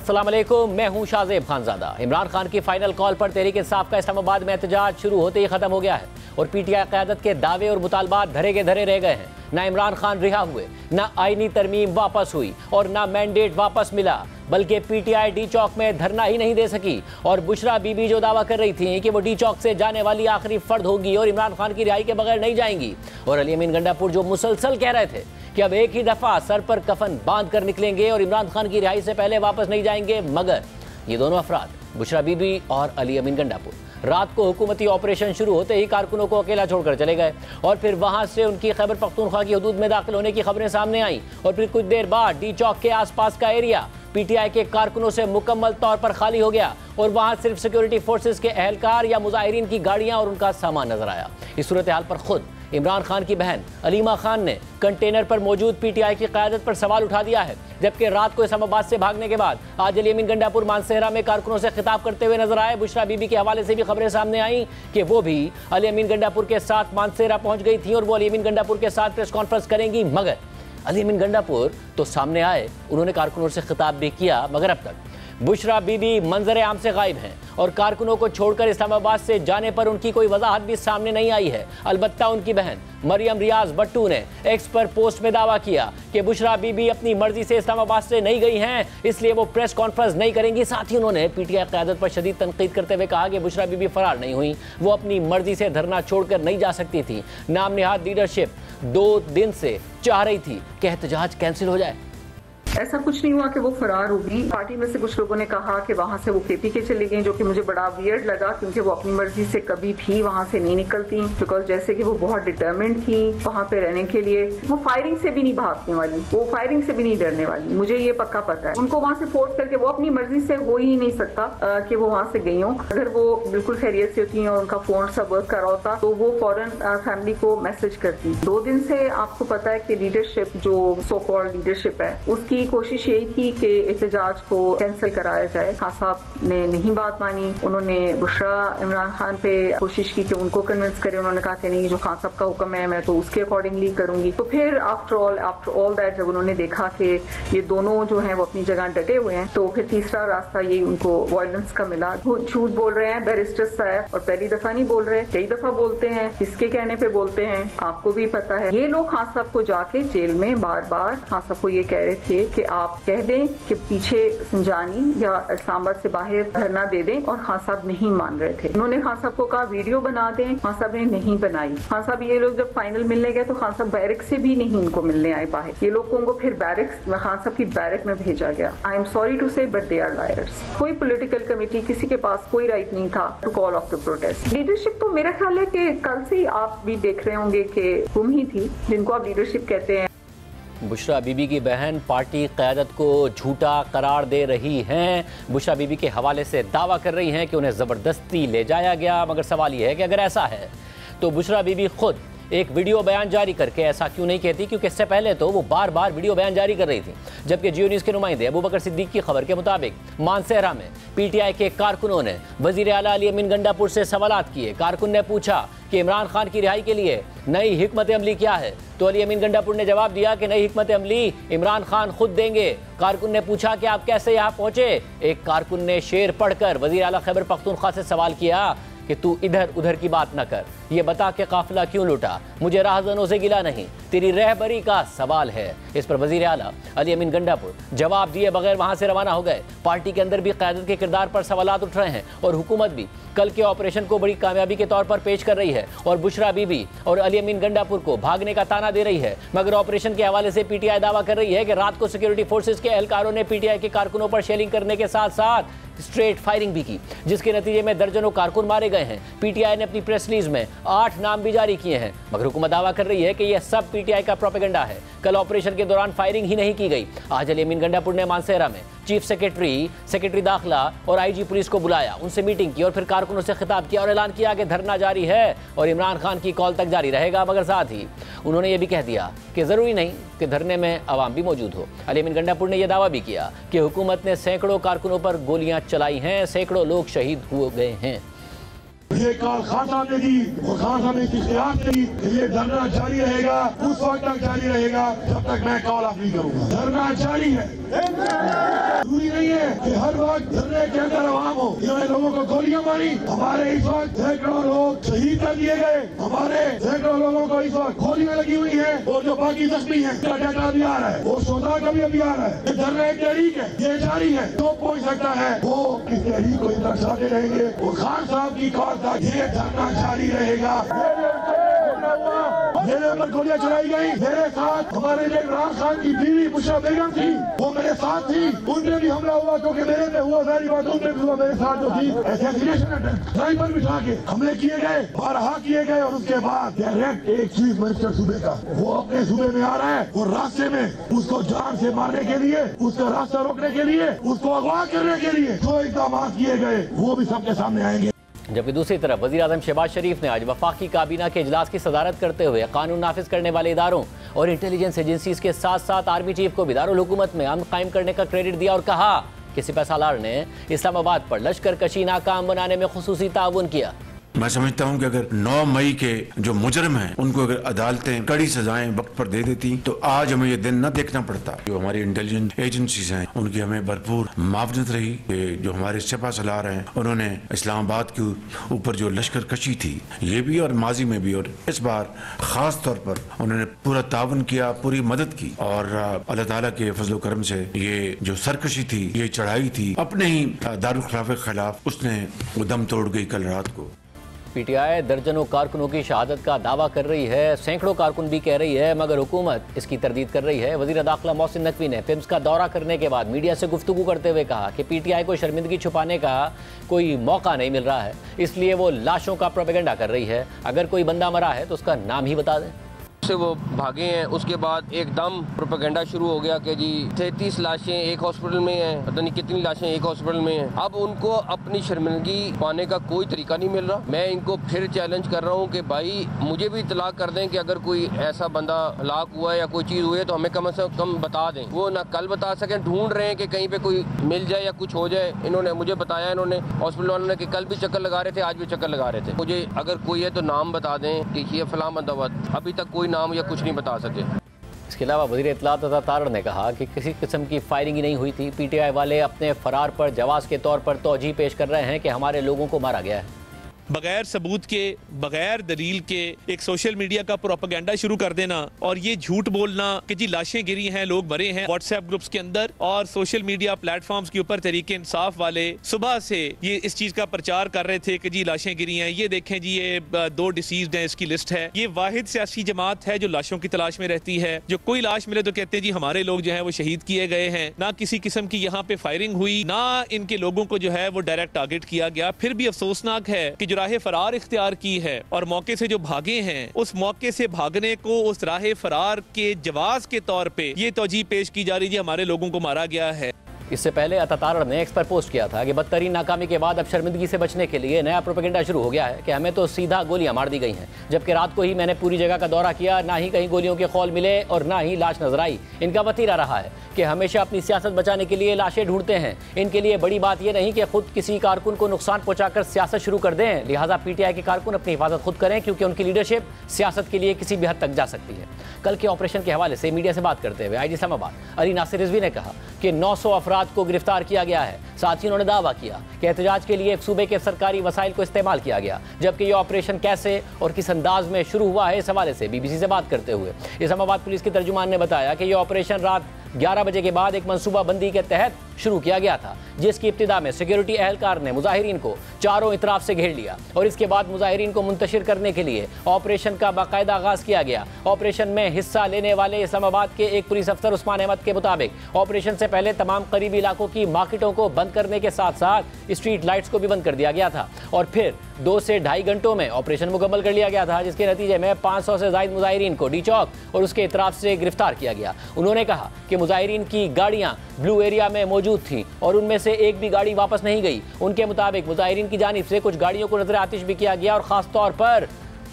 अस्सलाम वालेकुम, मैं हूं शाहजेब खानजादा। इमरान खान की फाइनल कॉल पर तहरीक इंसाफ का इस्लामाबाद में एहतजाज शुरू होते ही खत्म हो गया है और पीटीआई क़यादत के दावे और मुतालबात धरे के धरे रह गए हैं। ना इमरान खान रिहा हुए, ना आईनी तरमीम वापस हुई और ना मैंडेट वापस मिला, बल्कि पीटीआई डी चौक में धरना ही नहीं दे सकी। और बुशरा बीबी जो दावा कर रही थी कि वो डी चौक से जाने वाली आखिरी फर्द होगी और इमरान खान की रिहाई के बगैर नहीं जाएंगी, और अली अमीन गंडापुर जो मुसलसल कह रहे थे कि अब एक ही दफा सर पर कफन बांध कर निकलेंगे और इमरान खान की रिहाई से पहले वापस नहीं जाएंगे, मगर ये दोनों अफराद बुशरा बीबी और अली अमीन गंडापुर रात को हुकूमती ऑपरेशन शुरू होते ही कारकुनों को अकेला छोड़कर चले गए और फिर वहां से उनकी खैबर पख्तूनख्वा की हदूद में दाखिल होने की खबरें सामने आईं। और फिर कुछ देर बाद डी चौक के आसपास का एरिया पीटीआई के कारकुनों से मुकम्मल तौर पर खाली हो गया और वहां सिर्फ सिक्योरिटी फोर्सेस के अहलकार या मुजाहिरीन की गाड़ियां और उनका सामान नजर आया। इस सूरत हाल पर खुद इमरान खान की बहन अलीमा खान ने कंटेनर पर मौजूद पीटीआई की क़यादत पर सवाल उठा दिया है, जबकि रात को इस्लामाबाद से भागने के बाद आज अली अमीन गंडापुर मानसेहरा में कारकुनों से खिताब करते हुए नजर आए। बुशरा बीबी के हवाले से भी खबरें सामने आई कि वो भी अली अमीन गंडापुर के साथ मानसेहरा पहुंच गई थी और वो अली अमीन गंडापुर के साथ प्रेस कॉन्फ्रेंस करेंगी, मगर अली अमीन गंडापुर तो सामने आए, उन्होंने कारकुनों से खिताब भी किया, मगर अब तक बुशरा बीबी मंजर आम से गायब हैं और कारकुनों को छोड़कर इस्लामाबाद से जाने पर उनकी कोई वजाहत भी सामने नहीं आई है। अलबत्ता उनकी बहन मरियम रियाज भट्टू ने एक्स पर पोस्ट में दावा किया कि बुशरा बीबी अपनी मर्जी से इस्लामाबाद से नहीं गई हैं, इसलिए वो प्रेस कॉन्फ्रेंस नहीं करेंगी। साथ ही उन्होंने पीटीआई क़यादत पर शदीद तनकीद करते हुए कहा कि बुशरा बीबी फरार नहीं हुई, वो अपनी मर्जी से धरना छोड़कर नहीं जा सकती थी। नाम निहाद लीडरशिप 2 दिन से चाह रही थी कि एहतजाज कैंसिल हो जाए। ऐसा कुछ नहीं हुआ कि वो फरार होगी। पार्टी में से कुछ लोगों ने कहा कि वहां से वो केपीके चली गई, जो कि मुझे बड़ा वियर्ड लगा, क्योंकि वो अपनी मर्जी से कभी भी वहां से नहीं निकलती, बिकॉज जैसे कि वो बहुत डिटर्मिन्ड थी वहां पे रहने के लिए। वो फायरिंग से भी नहीं भागने वाली, वो फायरिंग से भी नहीं डरने वाली, मुझे ये पक्का पता है। उनको वहां से फोर्स करके वो अपनी मर्जी से हो ही नहीं सकता कि वो वहां से गई हो। अगर वो बिल्कुल खैरियत से होती और उनका फोन सब वर्क कर रहा होता तो वो फौरन फैमिली को मैसेज करती। 2 दिन से आपको पता है कि लीडरशिप जो सो कॉल्ड लीडरशिप है, उसकी कोशिश यही थी कि एहतजाज को कैंसिल कराया जाए। खान साहब ने नहीं बात मानी, उन्होंने बुशरा इमरान खान पे कोशिश की कि उनको कन्विंस करे। उन्होंने कहा कि नहीं, जो खान साहब का हुक्म है मैं तो उसके अकॉर्डिंगली करूंगी। तो फिर आफ्टर ऑल दैट जब उन्होंने देखा कि ये दोनों जो हैं वो अपनी जगह डटे हुए हैं, तो फिर तीसरा रास्ता ये उनको वायलेंस का मिला। वो झूठ बोल रहे हैं बैरिस्टर साहब, और पहली दफा नहीं बोल रहे, कई दफा बोलते हैं, किसके कहने पे बोलते हैं आपको भी पता है। ये लोग खान साहब को जाके जेल में बार बार खान साहब को ये कह रहे थे कि आप कह दें कि पीछे संजानी या इस्लामाबाद से बाहर धरना दे दें, और खान साहब नहीं मान रहे थे। उन्होंने खान साहब को कहा वीडियो बना दें, खान साहब ने नहीं बनाई। खान साहब ये लोग जब फाइनल मिलने गए तो खान साहब बैरक से भी नहीं उनको मिलने आए बाहर। ये लोग को उनको फिर बैरक खान साहब की बैरक में भेजा गया। I am sorry to say but they are liars. कोई पॉलिटिकल कमेटी, किसी के पास कोई राइट नहीं था to call off the protest. Leadership तो मेरा ख्याल है कि कल से ही आप भी देख रहे होंगे कि गुम ही थी, जिनको आप लीडरशिप कहते हैं। बुशरा बीबी की बहन पार्टी क़यादत को झूठा करार दे रही हैं। बुशरा बीबी के हवाले से दावा कर रही हैं कि उन्हें ज़बरदस्ती ले जाया गया, मगर सवाल यह है कि अगर ऐसा है तो बुशरा बीबी खुद एक वीडियो बयान जारी करके ऐसा क्यों नहीं कहती, क्योंकि इससे पहले तो वो बार बार वीडियो बयान जारी कर रही थी। जबकि जियो न्यूज़ के नुमाइंदे अबू बकर सिद्दीक की खबर के मुताबिक मानसेहरा में पीटीआई के कारकुनों ने वज़ीर आला अली अमीन गंडापुर से सवालात किए। कारकुन ने पूछा कि इमरान खान की रिहाई के लिए नई हिकमत अमली क्या है, तो अली अमीन गंडापुर ने जवाब दिया कि नई हिकमत अमली इमरान खान खुद देंगे। कारकुन ने पूछा कि आप कैसे यहाँ पहुँचे। एक कारकुन ने शेर पढ़कर वज़ीर आला खैबर पख्तूनख्वा से सवाल किया कि तू इधर उधर की बात न कर, ये बता के काफिला क्यों लूटा, मुझे राहजनों से गिला नहीं, तेरी रहबरी का सवाल है। इस पर वज़ीर आला अली अमीन गंडापुर जवाब दिए बगैर वहां से रवाना हो गए। पार्टी के अंदर भी क़यादत के किरदार पर सवालात उठ रहे हैं और हुकूमत भी कल के ऑपरेशन को बड़ी कामयाबी के तौर पर पेश कर रही है और बुशरा बीबी और अली अमीन गंडापुर को भागने का ताना दे रही है। मगर ऑपरेशन के हवाले से पीटीआई दावा कर रही है कि रात को सिक्योरिटी फोर्सेज के एहलकारों ने पीटीआई के कारकुनों पर शेलिंग करने के साथ साथ स्ट्रेट फायरिंग भी की, जिसके नतीजे में दर्जनों कारकुन मारे गए हैं। पीटीआई ने अपनी प्रेस रिलीज में 8 नाम भी जारी किए हैं, मगर हुकूमत दावा कर रही है कि यह सब पीटीआई का प्रोपेगेंडा है। कल ऑपरेशन के दौरान फायरिंग ही नहीं की गई। आज अली अमीन गंडापुर ने मानसेहरा में चीफ सेक्रेटरी दाखिला और आईजी पुलिस को बुलाया, उनसे मीटिंग की और फिर कारकुनों से खिताब किया और ऐलान किया कि धरना जारी है और इमरान खान की कॉल तक जारी रहेगा। मगर साथ ही उन्होंने ये भी कह दिया कि ज़रूरी नहीं कि धरने में अवाम भी मौजूद हो। अली अमीन गंडापुर ने यह दावा भी किया कि हुकूमत ने सैकड़ों कारकुनों पर गोलियां चलाई हैं, सैकड़ों लोग शहीद हो गए हैं। ये कॉल खान साहब ने दी और खान साहब ने इख्तियार दी, ये धरना जारी रहेगा, उस वक्त तक जारी रहेगा जब तक मैं कॉल ऑफ नहीं करूंगा। धरना जारी है। जरूरी नहीं है कि हर वक्त धरने के अंदर आवाम हो। इन्होंने लोगों को गोलियां मारी, हमारे इस वक्त सैकड़ों लोग शहीद कर दिए गए, हमारे सैकड़ों लोगों को इस वक्त गोलियां लगी हुई है, और जो बाकी जख्मी है उसका डाटा भी आ रहा है, वो शोधा का भी अभी आ रहा है। ये धरना एक तहरीक है, ये जारी है, जो पहुंच सकता है वो इस तहरीक को दर्शाते रहेंगे। और खान साहब की कॉल तक ये धरना जारी रहेगा। मेरे ऊपर गोलियां चलाई गई, मेरे साथ हमारे जो इमरान खान की बीवी बुशरा बेगम थी वो मेरे साथ थी, उनपे भी हमला हुआ, क्योंकि मेरे पे हुआ, सारी बात उनपे भी हुआ, मेरे साथ जो थी असैसिनेशन ड्राइवर बिठा के हमले किए गए, बारहा किए गए। और उसके बाद डायरेक्ट एक चीफ मिनिस्टर सूबे का वो अपने सूबे में आ रहा है और रास्ते में उसको जान से मारने के लिए, उसका रास्ता रोकने के लिए, उसको अगवा करने के लिए जो इक़दाम किए गए वो भी सबके सामने आएंगे। जबकि दूसरी तरफ वज़ीर आज़म शहबाज शरीफ ने आज वफाकी काबीना के इजलास की सदारत करते हुए कानून नाफिज करने वाले इदारों और इंटेलिजेंस एजेंसीज के साथ साथ आर्मी चीफ को भी दारुल हुकूमत में अमन कायम करने का क्रेडिट दिया और कहा कि सिपहसालार ने इस्लामाबाद पर लश्कर कशी नाकाम बनाने में खुसूसी ताउन किया। मैं समझता हूं कि अगर 9 मई के जो मुजरिम हैं उनको अगर अदालतें कड़ी सजाएं वक्त पर दे देती तो आज हमें ये दिन न देखना पड़ता। जो हमारी इंटेलिजेंस एजेंसीज हैं उनकी हमें भरपूर मुआवजत रही कि जो हमारे सिपहसालार हैं उन्होंने इस्लामाबाद के ऊपर जो लश्कर कशी थी ये भी और माजी में भी और इस बार खास तौर पर उन्होंने पूरा तावन किया, पूरी मदद की। और अल्लाह ताला के फजल करम से ये जो सरकशी थी, ये चढ़ाई थी अपने ही दारुल खिलाफ के खिलाफ, उसने वो दम तोड़ गई कल रात को। पीटीआई दर्जनों कारकुनों की शहादत का दावा कर रही है, सैकड़ों कारकुन भी कह रही है, मगर हुकूमत इसकी तरदीद कर रही है। वज़ीर दाखिला मोहसिन नकवी ने फिल्म्स का दौरा करने के बाद मीडिया से गुफ्तगू करते हुए कहा कि पीटीआई को शर्मिंदगी छुपाने का कोई मौका नहीं मिल रहा है, इसलिए वो लाशों का प्रोपेगेंडा कर रही है। अगर कोई बंदा मरा है तो उसका नाम ही बता दें। से वो भागे हैं, उसके बाद एकदम प्रोपेगेंडा शुरू हो गया कि जी 33 लाशें एक हॉस्पिटल में हैं, पता नहीं कितनी लाशें एक हॉस्पिटल में हैं। अब उनको अपनी शर्मिंदगी पाने का कोई तरीका नहीं मिल रहा। मैं इनको फिर चैलेंज कर रहा हूँ कि भाई मुझे भी इतला कर दें कि अगर कोई ऐसा बंदा हलाक हुआ है या कोई चीज़ हुई है तो हमें कम से कम बता दें। वो ना कल बता सकें, ढूंढ रहे हैं कि कहीं पे कोई मिल जाए या कुछ हो जाए। इन्होंने मुझे बताया, इन्होंने हॉस्पिटल वालों ने कि कल भी चक्कर लगा रहे थे, आज भी चक्कर लगा रहे थे। मुझे अगर कोई है तो नाम बता दें कि ये फलां बंदा हुआ। अभी तक कोई नाम या कुछ नहीं बता सके। इसके अलावा वज़ीर इत्तलात तथा तारण ने कहा कि किसी किस्म की फायरिंग ही नहीं हुई थी। पीटीआई वाले अपने फरार पर जवाब के तौर पर तौजीह पेश कर रहे हैं कि हमारे लोगों को मारा गया है। बगैर सबूत के, बगैर दलील के एक सोशल मीडिया का प्रोपेगेंडा शुरू कर देना और ये झूठ बोलना कि जी लाशें गिरी हैं, लोग मरे हैं व्हाट्सएप ग्रुप्स के अंदर और सोशल मीडिया प्लेटफॉर्म्स के ऊपर तहरीक इंसाफ वाले सुबह से ये इस चीज का प्रचार कर रहे थे कि जी लाशें गिरी हैं, ये देखें जी ये 2 डिसीज्ड हैं, इसकी लिस्ट है। ये वाहिद सियासी जमात है जो लाशों की तलाश में रहती है। जो कोई लाश मिले तो कहते हैं जी हमारे लोग जो है वो शहीद किए गए हैं। ना किसी किस्म की यहाँ पे फायरिंग हुई, ना इनके लोगों को जो है वो डायरेक्ट टारगेट किया गया। फिर भी अफसोसनाक है कि राह फरार इख्तियार की है और मौके से जो भागे हैं, उस मौके से भागने को उस राह फरार के जवाब के तौर पे ये तौजीह पेश की जा रही है, हमारे लोगों को मारा गया है। इससे पहले अतातार ने एक्स पर पोस्ट किया था कि बदतरीन नाकामी के बाद अब शर्मिंदगी से बचने के लिए नया प्रोपेगेंडा शुरू हो गया है कि हमें तो सीधा गोलियां मार दी गई हैं, जबकि रात को ही मैंने पूरी जगह का दौरा किया, ना ही कहीं गोलियों के खौल मिले और ना ही लाश नजर आई। इनका वतीरा रहा है कि हमेशा अपनी सियासत बचाने के लिए लाशें ढूंढते हैं। इनके लिए बड़ी बात यह नहीं कि खुद किसी कारकुन को नुकसान पहुंचाकर सियासत शुरू कर दें, लिहाजा पीटीआई के कारकुन अपनी हिफाजत खुद करें, क्योंकि उनकी लीडरशिप सियासत के लिए किसी भी हद तक जा सकती है। कल के ऑपरेशन के हवाले से मीडिया से बात करते हुए आईजी इस्लामाबाद अली नासिर रिजवी ने कहा कि 900 अफराद को गिरफ्तार किया गया है। साथ ही उन्होंने दावा किया कि एहतजाज के लिए एक सूबे के सरकारी वसाइल को इस्तेमाल किया गया, जबकि यह ऑपरेशन कैसे और किस अंदाज में शुरू हुआ है इस हवाले से बीबीसी से बात करते हुए इस्लामाबाद पुलिस के तर्जुमान ने बताया कि यह ऑपरेशन रात 11 बजे के बाद एक मनसूबाबंदी के तहत शुरू किया गया था, जिसकी इब्तिदा में सिक्योरिटी एहलकार ने मुजाहिरीन को चारों इतराफ से घेर लिया और इसके बाद मुजाहिरीन को मुंतशिर करने के लिए ऑपरेशन का बाकायदा आगाज किया गया। ऑपरेशन में हिस्सा लेने वाले इस्लामाबाद के एक पुलिस अफसर उस्मान अहमद के मुताबिक ऑपरेशन से पहले तमाम करीबी इलाकों की मार्केटों को बंद करने के साथ साथ स्ट्रीट लाइट्स को भी बंद कर दिया गया था और फिर 2 से ढाई घंटों में ऑपरेशन मुकम्मल कर लिया गया था, जिसके नतीजे में 500 से ज्यादा मुजाहिरीन को डी चौक और उसके इतराफ से गिरफ्तार किया गया। उन्होंने कहा कि मुजाहिरीन की गाड़ियां ब्लू एरिया में मौजूद थीं और उनमें से एक भी गाड़ी वापस नहीं गई। उनके मुताबिक मुजाहिरीन की जानिब से कुछ गाड़ियों को नजर आतिश भी किया गया और खास तौर पर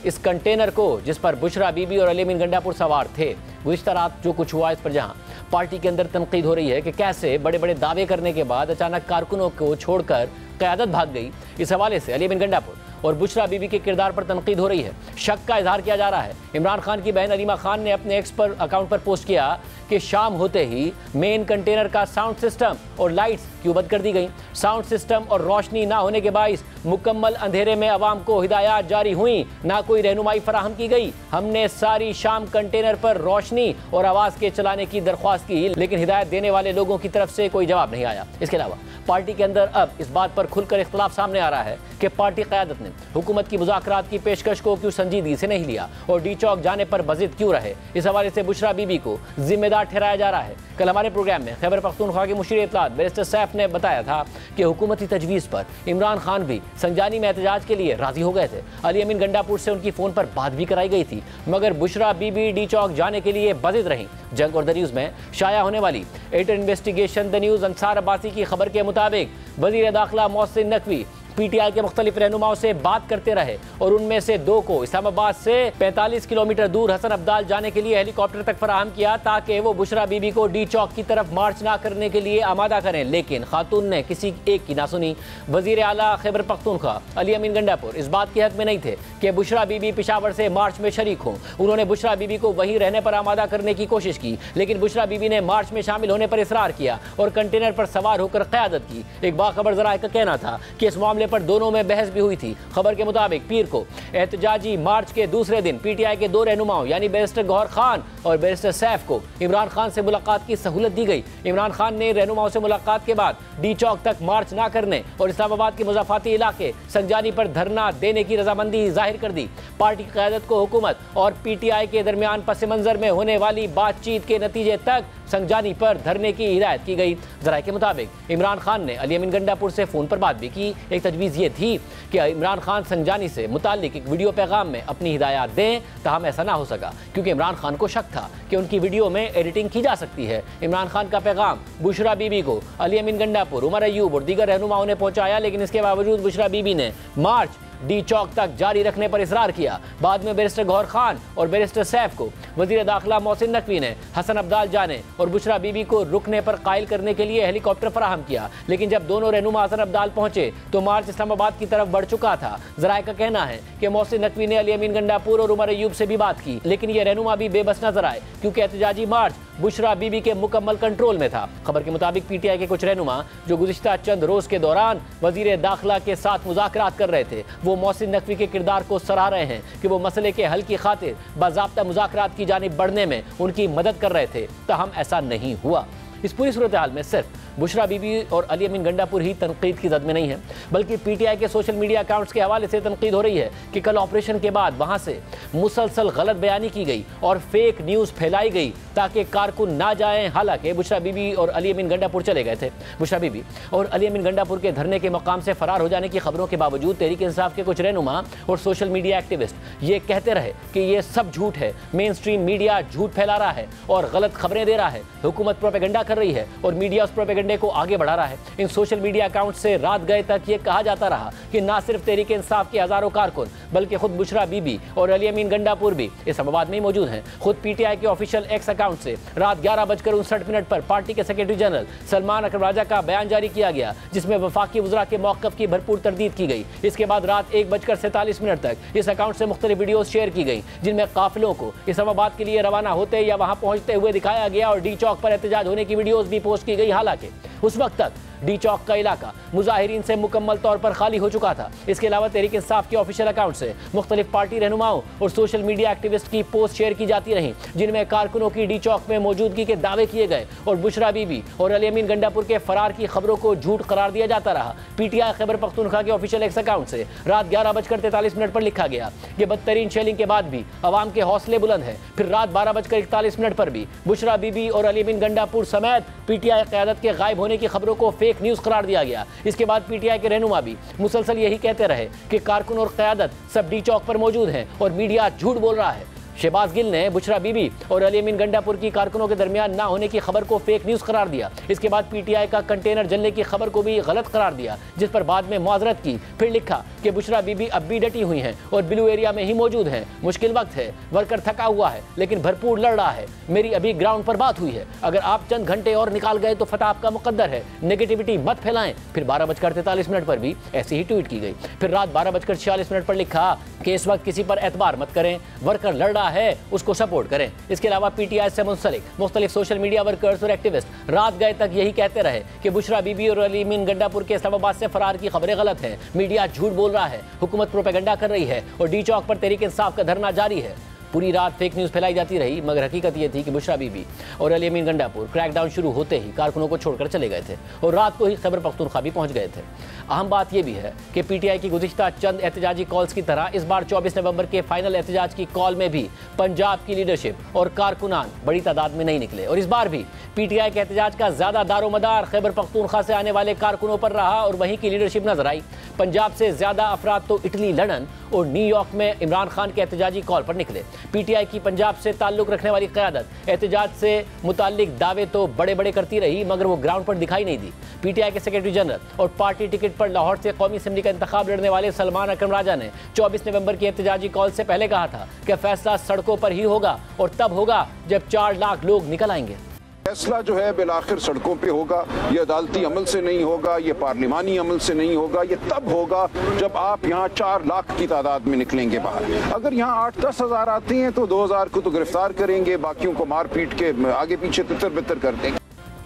इस कंटेनर को जिस पर बुशरा बीबी और अली अमीन गंडापुर सवार थे। गुज़िश्ता रात जो कुछ हुआ इस पर जहां पार्टी के अंदर तनकीद हो रही है कि कैसे बड़े बड़े दावे करने के बाद अचानक कारकुनों को छोड़कर क़यादत भाग गई, इस हवाले से अली अमीन गंडापुर और बुशरा बीबी के किरदार पर तनकीद हो रही है। शक का इजहार किया जा रहा है। इमरान खान की बहन अलीमा खान ने अपने एक्स पर अकाउंट पर पोस्ट किया कि शाम होते ही मेन कंटेनर का साउंड सिस्टम और लाइट्स क्यों बंद कर दी गई। साउंड सिस्टम और रोशनी ना होने के बाइस मुकम्मल अंधेरे में अवाम को हिदायत जारी हुई, ना कोई रहनुमाई फराहम की गई। हमने सारी शाम कंटेनर पर रोशनी और आवाज के चलाने की दरख्वास्त की, लेकिन हिदायत देने वाले लोगों की तरफ से कोई जवाब नहीं आया। इसके अलावा पार्टी के अंदर अब इस बात पर खुलकर इख्तलाफ सामने आ रहा है कि पार्टी क़यादत ने हुकूमत की मुज़ाकरात की पेशकश को क्यों संजीदगी से नहीं लिया और डी चौक जाने पर बज़िद क्यों रहे। इस हवाले से बुशरा बीबी को जिम्मेदार ठहराया जा रहा है। कल हमारे प्रोग्राम में खैबर पख्तूनख्वा के मुशीर इत्तलात बैरिस्टर सैफ ने बताया था कि हुकूमती तजवीज़ पर इमरान खान भी संजानी में एहतजाज के लिए राजी हो गए थे। अली अमीन गंडापुर से उनकी फ़ोन पर बात भी कराई गई थी, मगर बुशरा बीबी डी चौक जाने के लिए बज़िद रहीं। जंग और द न्यूज़ में शाया होने वाली editor investigation the news Ansar Abbasi की खबर के मुताबिक वज़ीर दाखिला मोहसिन नकवी पीटीआई के मुख्तलिफ रहनुमाओं से बात करते रहे और उनमें से 2 को इस्लामाबाद से 45 किलोमीटर दूर हसन अब्दाल जाने के लिए हेलीकॉप्टर तक फराहम किया ताकि वो बुशरा बीबी को डी चौक की तरफ मार्च ना करने के लिए आमादा करें, लेकिन खातून ने किसी एक की ना सुनी। वजीर आला खैबर पख्तूनख्वा अली अमीन गंडापुर इस बात के हक में नहीं थे कि बुशरा बीबी पेशावर से मार्च में शरीक हों। उन्होंने बुशरा बीबी को वहीं रहने पर आमादा करने की कोशिश की, लेकिन बुशरा बीबी ने मार्च में शामिल होने पर इसरार किया और कंटेनर पर सवार होकर क़यादत की। एक बाखबर ज़राए का कहना था कि इस मामले पर दोनों में बहस भी हुई थी। खबर के मुताबिक पीर को एहतजाजी मार्च के दूसरे दिन पीटीआई के 2 रहनुमाओं यानी बैरिस्टर गौहर खान और बैरिस्टर सैफ को इमरान खान से मुलाकात की सहूलत दी गई। इमरान खान ने रहनुमाओं से मुलाकात के बाद डी चौक तक मार्च ना करने और इस्लामाबाद के मुज़ाफ़ाती इलाके संजानी पर धरना देने की रजामंदी जाहिर कर दी। पार्टी की क़यादत को हुकूमत और पीटीआई के दरमियान पस मंज़र में होने वाली बातचीत के नतीजे तक संजानी पर धरने की हिदायत की गई। ज़राए के मुताबिक इमरान खान ने अली अमीन गंडापुर से फ़ोन पर बात भी की। एक तजवीज़ ये थी कि इमरान खान संजानी से मुताल्लिक एक वीडियो पैगाम में अपनी हिदायत दें, ताहम ऐसा ना हो सका क्योंकि इमरान खान को शक था कि उनकी वीडियो में एडिटिंग की जा सकती है। इमरान खान का पैगाम बुशरा बीबी को अली अमीन गंडापुर, उमर अयूब और दीगर रहनुमाओं ने पहुंचाया, लेकिन इसके बावजूद बुशरा बीबी ने मार्च डी चौक तक जारी रखने पर इसरार किया। बाद में बैरिस्टर गौहर खान और बैरिस्टर सैफ को वजीर दाखिला मोहसिन नकवी ने हसन अब्दाल जाने और बुशरा बीबी को रुकने पर कायल करने के लिए हेलीकॉप्टर फराहम किया, लेकिन जब दोनों रहनुमा हसन अब्दाल पहुंचे तो मार्च इस्लामाबाद की तरफ बढ़ चुका था। ज़राए का कहना है कि मोहसिन नकवी ने अली अमीन गंडापुर और उमर अयूब से भी बात की, लेकिन ये रहनुमा भी बेबस नजर आए क्योंकि एहतजाजी मार्च बुशरा बीबी के मुकम्मल कंट्रोल में था। खबर के मुताबिक पीटीआई के कुछ रहनुमा जो गुज़िश्ता चंद रोज के दौरान वजीर दाखिला के साथ मुज़ाकरात कर रहे थे, वो मोहसिन नकवी के किरदार को सराह रहे हैं कि वो मसले के हल की खातिर बाज़ाब्ता मुज़ाकरात की जानिब बढ़ने में उनकी मदद कर रहे थे, ताहम ऐसा नहीं हुआ। इस पूरी सूरत हाल में सिर्फ बुशरा बीबी और अली अमीन गंडापुर ही तनकीद की जद में नहीं है, बल्कि पीटीआई के सोशल मीडिया अकाउंट्स के हवाले से तनकीद हो रही है कि कल ऑपरेशन के बाद वहां से मुसलसल गलत बयानी की गई और फेक न्यूज़ फैलाई गई ताकि कारकुन ना जाएं। हालांकि बुशरा बीबी और अली अमीन गंडापुर चले गए थे। बुशरा बीबी और अली अमीन गंडापुर के धरने के मकाम से फरार हो जाने की खबरों के बावजूद तहरीक इंसाफ के कुछ रहनुमा और सोशल मीडिया एक्टिविस्ट ये कहते रहे कि ये सब झूठ है, मेन स्ट्रीम मीडिया झूठ फैला रहा है और गलत खबरें दे रहा है, हुकूमत प्रोपेगेंडा कर रही है और मीडिया उस प्रोपेगेंडे को आगे बढ़ा रहा है। इन सोशल मीडिया अकाउंट से रात गए तक ये कहा जाता रहा कि ना सिर्फ तहरीक इंसाफ के हजारों कारकुन बल्कि खुद बुशरा बीबी और अली अमीन गंडापुर भी इस्लामाबाद में ही मौजूद हैं। खुद पीटीआई के ऑफिशियल एक्स अकाउंट से रात 11:59 पर पार्टी के सेक्रेटरी जनरल सलमान अकरम राजा का बयान जारी किया गया, जिसमें वफाकी वज़रा के मौक़िफ़ की भरपूर तरदीद की गई। इसके बाद रात 1:47 तक इस अकाउंट से मुख्तलिफ वीडियोज शेयर की गई, जिनमें काफिलों को इस्लामाबाद के लिए रवाना होते या वहां पहुंचते हुए दिखाया गया और डी चौक पर एहतजाज होने की वीडियोज भी पोस्ट की गई। हालांकि उस वक्त तक डी चौक का इलाका मुजाहिरीन से मुकम्मल तौर पर खाली हो चुका था। इसके अलावा तहरीक इंसाफ के ऑफिशियल अकाउंट से मुख्तलिफ पार्टी रहनुमाओं और सोशल मीडिया एक्टिविस्ट की पोस्ट शेयर की जाती रहीं, जिनमें कारकुनों की डी चौक में मौजूदगी के दावे किए गए और बुशरा बीबी और अली अमीन गंडापुर के फरार की खबरों को झूठ करार दिया जाता रहा। पीटीआई खैबर पख्तूनख्वा के ऑफिशियल एक्स अकाउंट से रात 11:43 पर लिखा गया कि बदतरीन शेलिंग के बाद भी अवाम के हौसले बुलंद हैं। फिर रात 12:41 पर भी बुशरा बीबी और अली अमीन गंडापुर समेत पीटीआई क़यादत के गायब होने की खबरों को फेक न्यूज़ करार दिया गया। इसके बाद पीटीआई के रहनुमा भी मुसलसल यही कहते रहे कि कारकुन और क़यादत सब डी चौक पर मौजूद हैं और मीडिया झूठ बोल रहा है। शहबाज गिल ने बुशरा बीबी और अली अमीन गंडापुर की कारकुनों के दरमियान ना होने की खबर को फेक न्यूज करार दिया। इसके बाद पीटीआई का कंटेनर जलने की खबर को भी गलत करार दिया, जिस पर बाद में मुआजरत की। फिर लिखा कि बुशरा बीबी अब भी डटी हुई हैं और ब्लू एरिया में ही मौजूद हैं। मुश्किल वक्त है, वर्कर थका हुआ है लेकिन भरपूर लड़ रहा है। मेरी अभी ग्राउंड पर बात हुई है, अगर आप चंद घंटे और निकाल गए तो फतह आपका मुकद्दर है। नेगेटिविटी मत फैलाएं। फिर 12:43 पर भी ऐसी ही ट्वीट की गई। फिर रात 12:46 पर लिखा कि इस वक्त किसी पर एतबार मत करें, वर्कर लड़ रहा है उसको सपोर्ट करें। इसके अलावा पीटीआई से मुंसलिक मुख्तलिफ सोशल मीडिया वर्कर्स और एक्टिविस्ट रात गए तक यही कहते रहे कि बुशरा बीबी और अली अमीन गंडापुर के इस्लामाबाद से फरार की खबरें गलत हैं, मीडिया झूठ बोल रहा है, हुकूमत प्रोपेगेंडा कर रही है और डी चौक पर तहरीक इंसाफ का धरना जारी है। पूरी रात फेक न्यूज़ फैलाई जाती रही, मगर हकीकत यह थी कि बुशरा बीबी और अली अमीन गंडापुर क्रैकडाउन शुरू होते ही कारकुनों को छोड़कर चले गए थे और रात को ही खैबर पख्तूनख्वा भी पहुंच गए थे। अहम बात यह भी है कि पीटीआई की गुज़िश्ता चंद एहतजाजी कॉल्स की तरह इस बार 24 नवंबर के फाइनल एहतजाज की कॉल में भी पंजाब की लीडरशिप और कारकुनान बड़ी तादाद में नहीं निकले और इस बार भी पीटीआई के एहतजाज का ज्यादा दारोमदार खैबर पख्तूनख्वा से आने वाले कारकुनों पर रहा और वहीं की लीडरशिप नजर आई। पंजाब से ज्यादा अफराद तो इटली, लंदन और न्यूयॉर्क में इमरान खान के एहतजाजी कॉल पर निकले। पीटीआई की पंजाब से ताल्लुक रखने वाली क़यादत एहतजाज से मुताल्लिक दावे तो बड़े बड़े करती रही, मगर वो ग्राउंड पर दिखाई नहीं दी। पीटीआई के सेक्रेटरी जनरल और पार्टी टिकट पर लाहौर से कौमी असम्बली का इंतखाब लड़ने वाले सलमान अकरम राजा ने 24 नवंबर की एहतजाजी कॉल से पहले कहा था कि फैसला सड़कों पर ही होगा और तब होगा जब 4 लाख लोग निकल आएंगे। फैसला जो है बिलाखिर सड़कों पे होगा, ये अदालती अमल से नहीं होगा, ये पार्लिमानी अमल से नहीं होगा, ये तब होगा जब आप यहाँ 4 लाख की तादाद में निकलेंगे बाहर। अगर यहाँ 8-10 हज़ार आते हैं तो 2000 को तो गिरफ्तार करेंगे, बाकियों को मार पीट के आगे पीछे तितर बितर कर देंगे।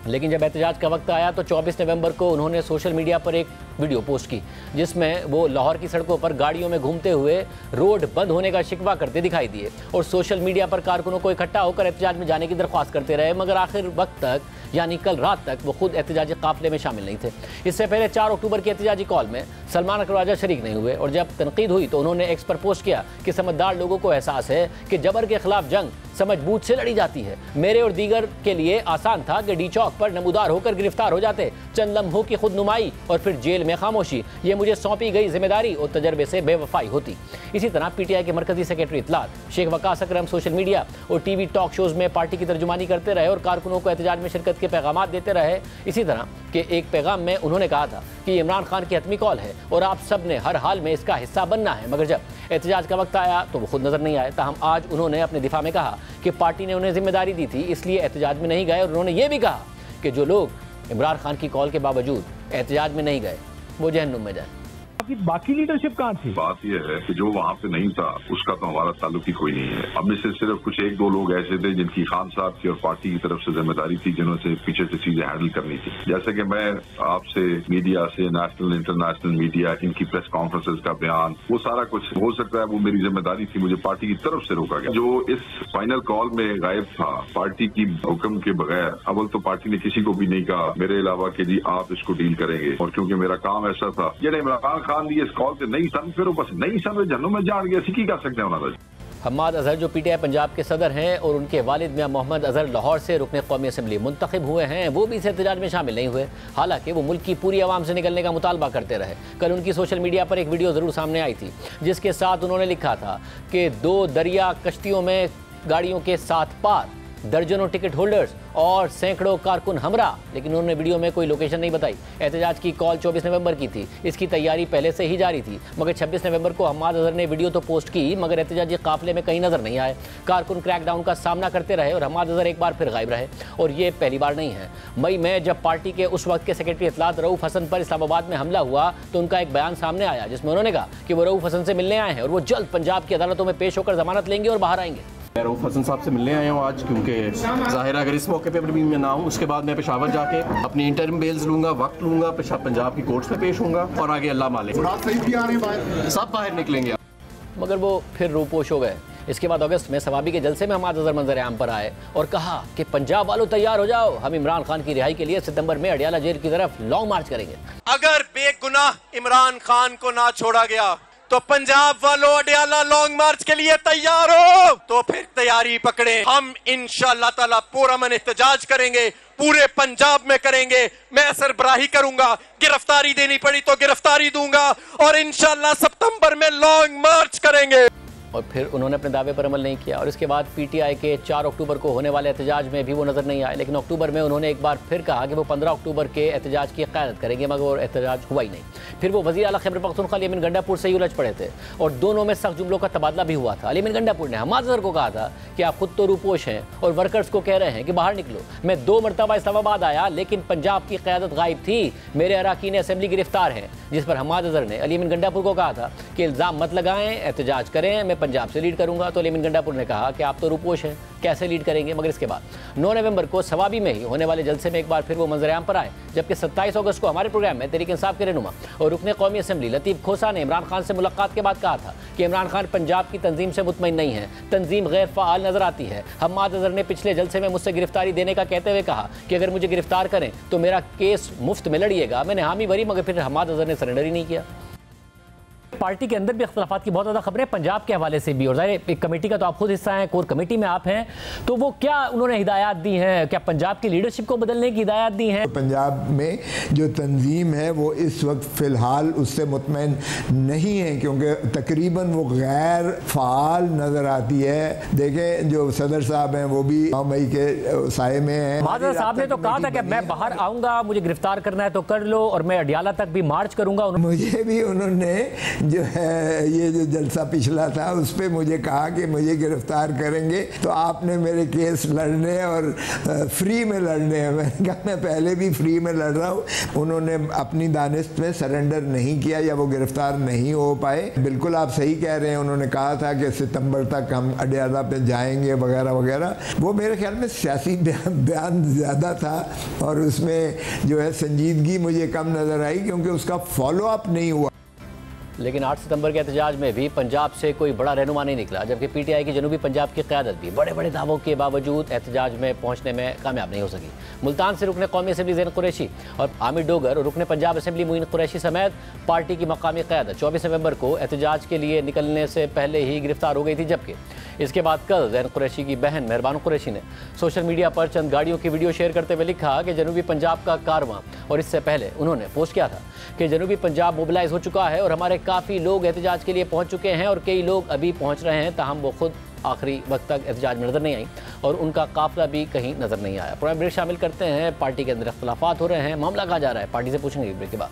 लेकिन जब एहतजाज का वक्त आया तो 24 नवंबर को उन्होंने सोशल मीडिया पर एक वीडियो पोस्ट की जिसमें वो लाहौर की सड़कों पर गाड़ियों में घूमते हुए रोड बंद होने का शिकवा करते दिखाई दिए और सोशल मीडिया पर कारकुनों को इकट्ठा होकर एहतजाज में जाने की दरख्वास्त करते रहे, मगर आखिर वक्त तक यानी कल रात तक वो खुद एहतजाजी काफिले में शामिल नहीं थे। इससे पहले 4 अक्टूबर की एहतजाजी कॉल में सलमान अकरम राजा शरीक नहीं हुए और जब तनकीद हुई तो उन्होंने एक्स पर पोस्ट किया कि समझदार लोगों को एहसास है कि जबर के खिलाफ जंग समझबूझ से लड़ी जाती है। मेरे और दीगर के लिए आसान था कि डी चौक पर नमूदार होकर गिरफ्तार हो जाते, चंद लम्हों की खुद नुमाई और फिर जेल में खामोशी, ये मुझे सौंपी गई जिम्मेदारी और तजर्बे से बेवफाई होती। इसी तरह पीटीआई के मरकजी सेक्रेटरी इत्तलात शेख वकास अकरम सोशल मीडिया और टीवी टॉक शोज में पार्टी की तर्जुमानी करते रहे और कारकुनों को एहतजाज में शिरकत के पैगाम देते रहे। इसी तरह के एक पैगाम में उन्होंने कहा था कि इमरान खान की हतमी कॉल है और आप सब ने हर हाल में इसका हिस्सा बनना है, मगर जब एहतजाज का वक्त आया तो वो खुद नजर नहीं आए। ताहम आज उन्होंने अपने दिफा में कहा कि पार्टी ने उन्हें जिम्मेदारी दी थी इसलिए एहतजाज में नहीं गए और उन्होंने ये भी कहा कि जो लोग इमरान खान की कॉल के बावजूद एहतजाज में नहीं गए वो जहन्नुम में जाए। बाकी लीडरशिप कहाँ थी? बात यह है कि जो वहाँ पे नहीं था उसका तो हमारा ताल्लुक ही कोई नहीं है। अब में से सिर्फ कुछ 1-2 लोग ऐसे थे जिनकी खान साहब की और पार्टी की तरफ से जिम्मेदारी थी, जिन्होंने पीछे से चीजें हैंडल करनी थी। जैसे कि मैं आपसे मीडिया से नेशनल इंटरनेशनल मीडिया इनकी प्रेस कॉन्फ्रेंसेज का बयान वो सारा कुछ हो सकता है वो मेरी जिम्मेदारी थी, मुझे पार्टी की तरफ से रोका गया। जो इस फाइनल कॉल में गायब था पार्टी की हुक्म के बगैर, अव्वल तो पार्टी ने किसी को भी नहीं कहा मेरे अलावा कि जी आप इसको डील करेंगे, और क्योंकि मेरा काम ऐसा था यानी इमरान खान ने इस कॉल से नहीं सन फिर बस नहीं सन जन्नों में जान गया की कर सकते हैं। हम्माद अजहर जो पीटीआई पंजाब के सदर हैं और उनके वालिद मियां मोहम्मद अजहर लाहौर से रुकने कौमी असम्बली मुंतखब हुए हैं, वो भी इस एहतजाज में शामिल नहीं हुए। हालांकि वो मुल्क की पूरी आवाम से निकलने का मुतालबा करते रहे। कल उनकी सोशल मीडिया पर एक वीडियो ज़रूर सामने आई थी जिसके साथ उन्होंने लिखा था कि 2 दरिया कश्तियों में गाड़ियों के साथ पार, दर्जनों टिकट होल्डर्स और सैकड़ों कारकुन हमरा, लेकिन उन्होंने वीडियो में कोई लोकेशन नहीं बताई। एहतजाज की कॉल 24 नवंबर की थी, इसकी तैयारी पहले से ही जारी थी, मगर 26 नवंबर को हम्माद अजहर ने वीडियो तो पोस्ट की मगर एहतजाजी काफिले में कहीं नजर नहीं आए। कारकुन क्रैकडाउन का सामना करते रहे और हम्माद अजहर एक बार फिर गायब रहे और ये पहली बार नहीं है। मई में जब पार्टी के उस वक्त के सेक्रेटरी इत्तलात रऊफ हसन पर इस्लामाबाद में हमला हुआ तो उनका एक बयान सामने आया जिसमें उन्होंने कहा कि वो रऊफ हसन से मिलने आए हैं और वो जल्द पंजाब की अदालतों में पेश होकर जमानत लेंगे और बाहर आएंगे। मैं रऊफ हसन साहब से मिलने आया हूँ आज, क्योंकि ज़ाहिर है अगर इस मौके पे भी मैं ना हूँ उसके बाद मैं पेशावर जाके अपनी इंटरिम बेल्स लूँगा, वक्त लूँगा, पंजाब की कोर्ट्स में पेश होऊंगा और आगे अल्लाह मालिक सब बाहर निकलेंगे। मगर वो फिर रूपोश हो गए। इसके बाद अगस्त में सवाबी के जलसे में हम्माद अजहर मंजर आम पर आए और कहा कि पंजाब वालों तैयार हो जाओ, हम इमरान खान की रिहाई के लिए सितंबर में अडियाला जेल की तरफ लॉन्ग मार्च करेंगे। अगर बेगुनाह इमरान खान को ना छोड़ा गया तो पंजाब वालों अडियाला लॉन्ग मार्च के लिए तैयार हो, तो फिर तैयारी पकड़े। हम इंशाअल्लाह ताला पूरा मन एहतजाज करेंगे, पूरे पंजाब में करेंगे। मैं सरबराही करूंगा, गिरफ्तारी देनी पड़ी तो गिरफ्तारी दूंगा और इंशाअल्लाह सितंबर में लॉन्ग मार्च करेंगे। और फिर उन्होंने अपने दावे पर अमल नहीं किया। और इसके बाद पीटीआई के 4 अक्टूबर को होने वाले एहतजाज में भी वो नज़र नहीं आए, लेकिन अक्टूबर में उन्होंने एक बार फिर कहा कि वो 15 अक्टूबर के एहतजाज की क़यादत करेंगे, मगर वो एहतजाज हुआ ही नहीं। फिर वो वज़ीर आला खैबर पख्तूनख्वा अली अमीन गंडापुर से ही उलझ पड़े थे और दोनों में सख्त जुमलों का तबादला भी हुआ था। अली अमीन गंडापुर ने हमाद अज़हर को कहा था कि आप खुद तो रूपोश हैं और वर्कर्स को कह रहे हैं कि बाहर निकलो। मैं 2 मरतबा इस्लामाबाद आया, लेकिन पंजाब की क़यादत गायब थी, मेरे अरकान असेंबली गिरफ्तार हैं। जिस पर हमाद अज़हर ने अली अमीन गंडापुर को कहा था कि इल्ज़ाम मत लगाएं, एहतजाज करें, मैं पंजाब से लीड करूंगा। तो अली अमीन गंडापुर ने कहा कि आप तो रूपोश हैं, कैसे लीड करेंगे। मगर इसके बाद 9 नवंबर को सवाबी में ही होने वाले जलसे में एक बार फिर वो मंजर-ए-आम पर आए, जबकि 27 अगस्त को हमारे प्रोग्राम में तहरीक इंसाफ के रहनुमा और रुकने कौमी असेंबली लतीफ़ खोसा ने इमरान खान से मुलाकात के बाद कहा था कि इमरान खान पंजाब की तंजीम से मुतमईन नहीं है, तंजीम गैर फ़ाल नजर आती है। हमाद अज़हर ने पिछले जलसे में मुझसे गिरफ्तारी देने का कहते हुए कहा कि अगर मुझे गिरफ्तार करें तो मेरा केस मुफ्त में लड़िएगा। मैंने हामी भरी, मगर फिर हमाद अज़हर ने सरेंडर ही नहीं किया। पार्टी के अंदर भी इख्तलाफात की बहुत ज़्यादा खबरें पंजाब के हवाले से भी, और ज़ाहिर एक कमेटी का तो आप खुद हिस्सा हैं, कोर कमेटी में आप हैं, तो वो क्या उन्होंने हिदायत दी हैं, क्या पंजाब की लीडरशिप को बदलने की हिदायत दी हैं? पंजाब में जो तंजीम है वो इस वक्त फ़िलहाल उससे मुतमईन नहीं है, क्योंकि तकरीबन वो गैर फ़ाल नज़र आती है। देखें जो सदर साहब हैं वो भी 9 मई के साए में हैं। माज़र साहब ने तो कहा था कि मैं बाहर आऊँगा, मुझे गिरफ्तार करना है तो कर लो, और मैं अडियाला तक भी मार्च करूँगा। मुझे भी उन्होंने जो है ये जो जलसा पिछला था उस पर मुझे कहा कि मुझे गिरफ्तार करेंगे तो आपने मेरे केस लड़ने और फ्री में लड़ने हैं। मैंने कहा मैं पहले भी फ्री में लड़ रहा हूँ। उन्होंने अपनी दानिश में सरेंडर नहीं किया या वो गिरफ्तार नहीं हो पाए। बिल्कुल आप सही कह रहे हैं, उन्होंने कहा था कि सितंबर तक हम अडियाला पे जाएंगे वगैरह वगैरह। वो मेरे ख्याल में सियासी बयान ज़्यादा था और उसमें जो है संजीदगी मुझे कम नज़र आई, क्योंकि उसका फॉलो अप नहीं हुआ। लेकिन 8 सितंबर के एहतजाज में भी पंजाब से कोई बड़ा रहनुमा नहीं निकला, जबकि पीटीआई की जनूबी पंजाब की क़यादत भी बड़े बड़े दावों के बावजूद एहतजाज में पहुंचने में कामयाब नहीं हो सकी। मुल्तान से रुकने कौमी असेंबली ज़ैन कुरैशी और आमिर डोगर और रुकने पंजाब असेंबली मुइन कुरैशी समेत पार्टी की मकामी क़यादत 24 नवंबर को एहतजाज के लिए निकलने से पहले ही गिरफ्तार हो गई थी। जबकि इसके बाद कल ज़ैन कुरैशी की बहन मेहरबान कुरैशी ने सोशल मीडिया पर चंद गाड़ियों की वीडियो शेयर करते हुए लिखा कि जनूबी पंजाब का कारवां, और इससे पहले उन्होंने पोस्ट किया था कि जनूबी पंजाब मोबिलाइज हो चुका है और हमारे काफ़ी लोग एहतजाज के लिए पहुंच चुके हैं और कई लोग अभी पहुंच रहे हैं, ताहम वो खुद आखिरी वक्त तक एहतजाज में नज़र नहीं आई और उनका काफिला भी कहीं नज़र नहीं आया। प्रोग्राम ब्रेक शामिल करते हैं। पार्टी के अंदर इख्तलाफात हो रहे हैं, मामला कहा जा रहा है, पार्टी से पूछेंगे ब्रेक के बाद।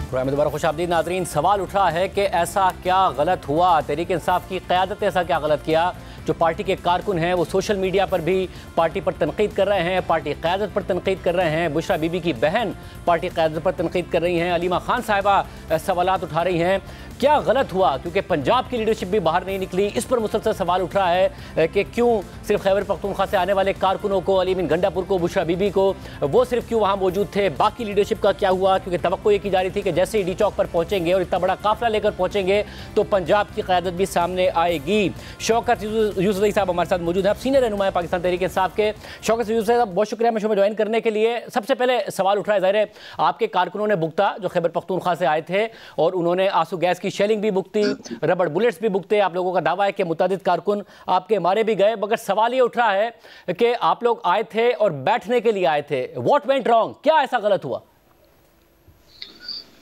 प्रोग्राम में दोबारा खुशामदीद नाज़रीन। सवाल उठ रहा है कि ऐसा क्या गलत हुआ, तहरीक इंसाफ की क़यादत ने ऐसा क्या गलत किया जो पार्टी के कारकुन हैं वो सोशल मीडिया पर भी पार्टी पर तनकीद कर रहे हैं, पार्टी क़यादत पर तनकीद कर रहे हैं। बुशरा बीबी की बहन पार्टी क़यादत पर तनकीद कर रही हैं, अलीमा खान साहिबा सवालात उठा रही हैं। क्या गलत हुआ, क्योंकि पंजाब की लीडरशिप भी बाहर नहीं निकली। इस पर मुसलसल सवाल उठ रहा है कि क्यों सिर्फ खैबर पख्तूनख्वा से आने वाले कारकुनों को, अली अमीन गंडापुर को, बुशरा बीबी को, वो सिर्फ क्यों वहाँ मौजूद थे, बाकी लीडरशिप का क्या हुआ? क्योंकि तवक्को ये की जा रही थी कि जैसे ही डी चौक पर पहुँचेंगे और इतना बड़ा काफिला लेकर पहुँचेंगे तो पंजाब की क़यादत भी सामने आएगी। शौकत यूसुफ साहब हमारे साथ मौजूद हैं, आप सीनियर रहनुमा है पाकिस्तान तहरीक इंसाफ के। शौकत यूसुफ साहब बहुत शुक्रिया शो में ज्वाइन करने के लिए। सबसे पहले सवाल उठ रहा है, ज़ाहिर है आपके कारकुनों ने भुगता जो खैबर पख्तूनख्वा से आए थे, और उन्होंने आंसू गैस की शेलिंग भी भुगती, रबड़ बुलेट्स भी भुगते। आप लोगों का दावा है कि मुतअद्दिद कारकुन आपके मारे भी गए, मगर सवाल ये उठ रहा है कि आप लोग आए थे और बैठने के लिए आए थे। व्हाट वेंट रॉन्ग, क्या ऐसा गलत हुआ?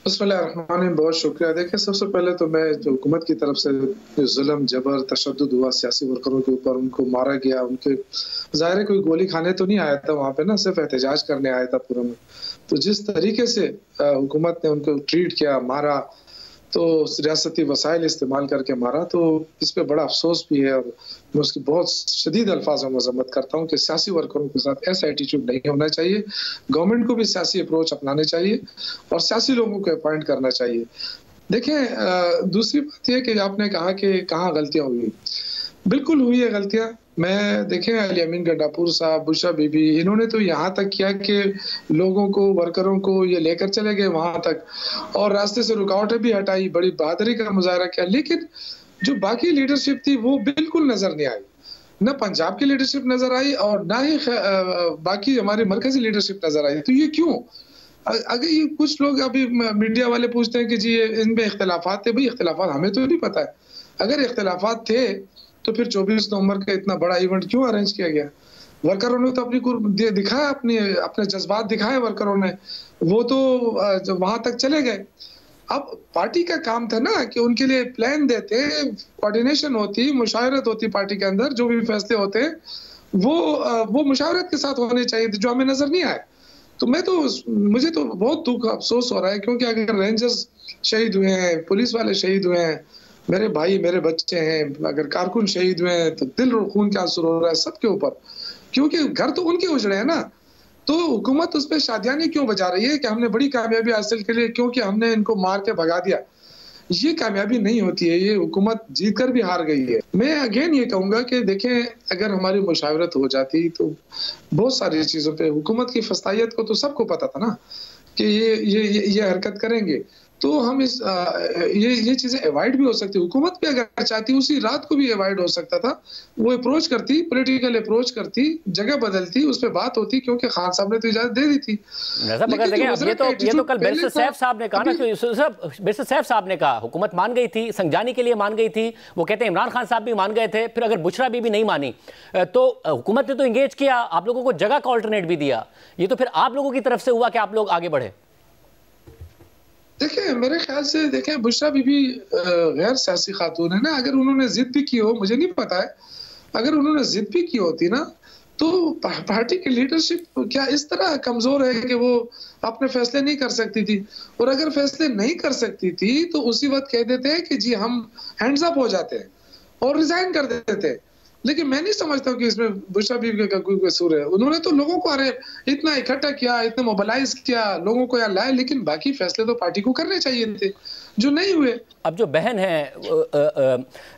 बिस्मिल्लाहिर्रहमानिर्रहीम, बहुत शुक्रिया। देखिए सबसे पहले तो मैं जो हुकूमत की तरफ से जो जुल्म जबर तशद्दुद हुआ सियासी वर्करों के ऊपर, उनको मारा गया, उनके ज़ाहिर कोई गोली खाने तो नहीं आया था वहाँ पे ना, सिर्फ एहतजाज करने आया था पूरा में। तो जिस तरीके से हुकूमत ने उनको ट्रीट किया, मारा, तो रियासती वसाइल इस्तेमाल करके मारा, तो इस पे बड़ा अफसोस भी है और मैं उसकी बहुत शदीद अल्फाज में मजम्मत करता हूँ कि सियासी वर्करों के साथ ऐसा एटीट्यूड नहीं होना चाहिए। गवर्नमेंट को भी सियासी अप्रोच अपनाने चाहिए और सियासी लोगों को अपॉइंट करना चाहिए। देखें दूसरी बात यह कि आपने कहा कि कहाँ गलतियाँ हुई, बिल्कुल हुई है गलतियाँ। मैं देखें अली अमीन गंडापुर साहब, बुशरा बीबी, इन्होंने तो यहाँ तक किया कि लोगों को, वर्करों को ये लेकर चले गए वहाँ तक और रास्ते से रुकावटें भी हटाई, बड़ी बहादुरी का मुजाहरा किया। लेकिन जो बाकी लीडरशिप थी वो बिल्कुल नजर नहीं आई, न पंजाब की लीडरशिप नजर आई और ना ही बाकी हमारी मरकजी लीडरशिप नजर आई। तो ये क्यों? अगर ये कुछ लोग अभी मीडिया वाले पूछते हैं कि जी इनमें इख्तलाफात थे, भाई इख्तलाफात हमें तो नहीं पता है। अगर इख्तलाफात थे तो फिर 24 नवंबर का इतना बड़ा इवेंट क्यों अरेंज किया गया? वर्करों ने तो अपनी दिखाया, अपने जज्बात दिखाए वर्करों ने, वो तो वहां तक चले गए। अब पार्टी का काम था ना कि उनके लिए प्लान देते, कोऑर्डिनेशन होती, मुशावरत होती पार्टी के अंदर, जो भी फैसले होते वो मुशावरत के साथ होने चाहिए थे, जो हमें नजर नहीं आए। तो मुझे तो बहुत दुख अफसोस हो रहा है, क्योंकि अगर रेंजर्स शहीद हुए हैं, पुलिस वाले शहीद हुए हैं, मेरे भाई मेरे बच्चे हैं, अगर कारकुन शहीद हुए हैं, तो दिल और खून का आंसू हो रहा है सबके ऊपर, क्योंकि घर तो उनके उजड़े हैं ना। तो हुकूमत उस पर शादियानी क्यों बजा रही है कि हमने बड़ी कामयाबी हासिल के लिए, क्योंकि हमने इनको मार के भगा दिया। ये कामयाबी नहीं होती है, ये हुकूमत जीत कर भी हार गई है। मैं अगेन ये कहूंगा कि देखें, अगर हमारी मुशावरत हो जाती तो बहुत सारी चीजों पे, हुकूमत की फस्तायत को तो सबको पता था ना कि ये हरकत करेंगे, तो हम ये चीजें अवॉइड भी हो सकती। हुकूमत भी अगर चाहती उसी रात को भी अवॉइड हो सकता था, वो अप्रोच करती, पॉलिटिकल अप्रोच करती, जगह बदलती, उस पर बात होती, क्योंकि खान साहब ने तो इजाजत दे दी थी। मगर देखिए, ये तो कल बैरिस्टर सैफ साहब ने कहा ना, बैरिस्टर सैफ साहब ने कहा हुकूमत मान गई थी, संजानी के लिए मान गई थी, वो कहते हैं इमरान खान साहब भी मान गए थे, फिर अगर बुशरा बीबी नहीं मानी तो हुकूमत ने तो इंगेज किया, आप लोगों को जगह का ऑल्टरनेट भी दिया, ये तो फिर आप लोगों की तरफ से हुआ कि आप लोग आगे बढ़े। देखिए, मेरे ख्याल से देखें, बुशरा बीबी गैर सियासी खातून है ना। अगर उन्होंने जिद भी की हो, मुझे नहीं पता है, अगर उन्होंने जिद भी की होती ना, तो पार्टी की लीडरशिप क्या इस तरह कमजोर है कि वो अपने फैसले नहीं कर सकती थी? और अगर फैसले नहीं कर सकती थी तो उसी वक्त कह देते हैं कि जी हम हैंड्स अप हो जाते हैं और रिजाइन कर देते हैं। लेकिन मैं नहीं समझता कि इसमें बुशरा बीबी का कोई कसूर है। उन्होंने तो लोगों को इतना इकट्ठा किया, इतना मोबिलाइज किया, लोगों को यहाँ लाए, लेकिन बाकी फैसले तो पार्टी को करने चाहिए थे, जो नहीं हुए। अब जो बहन है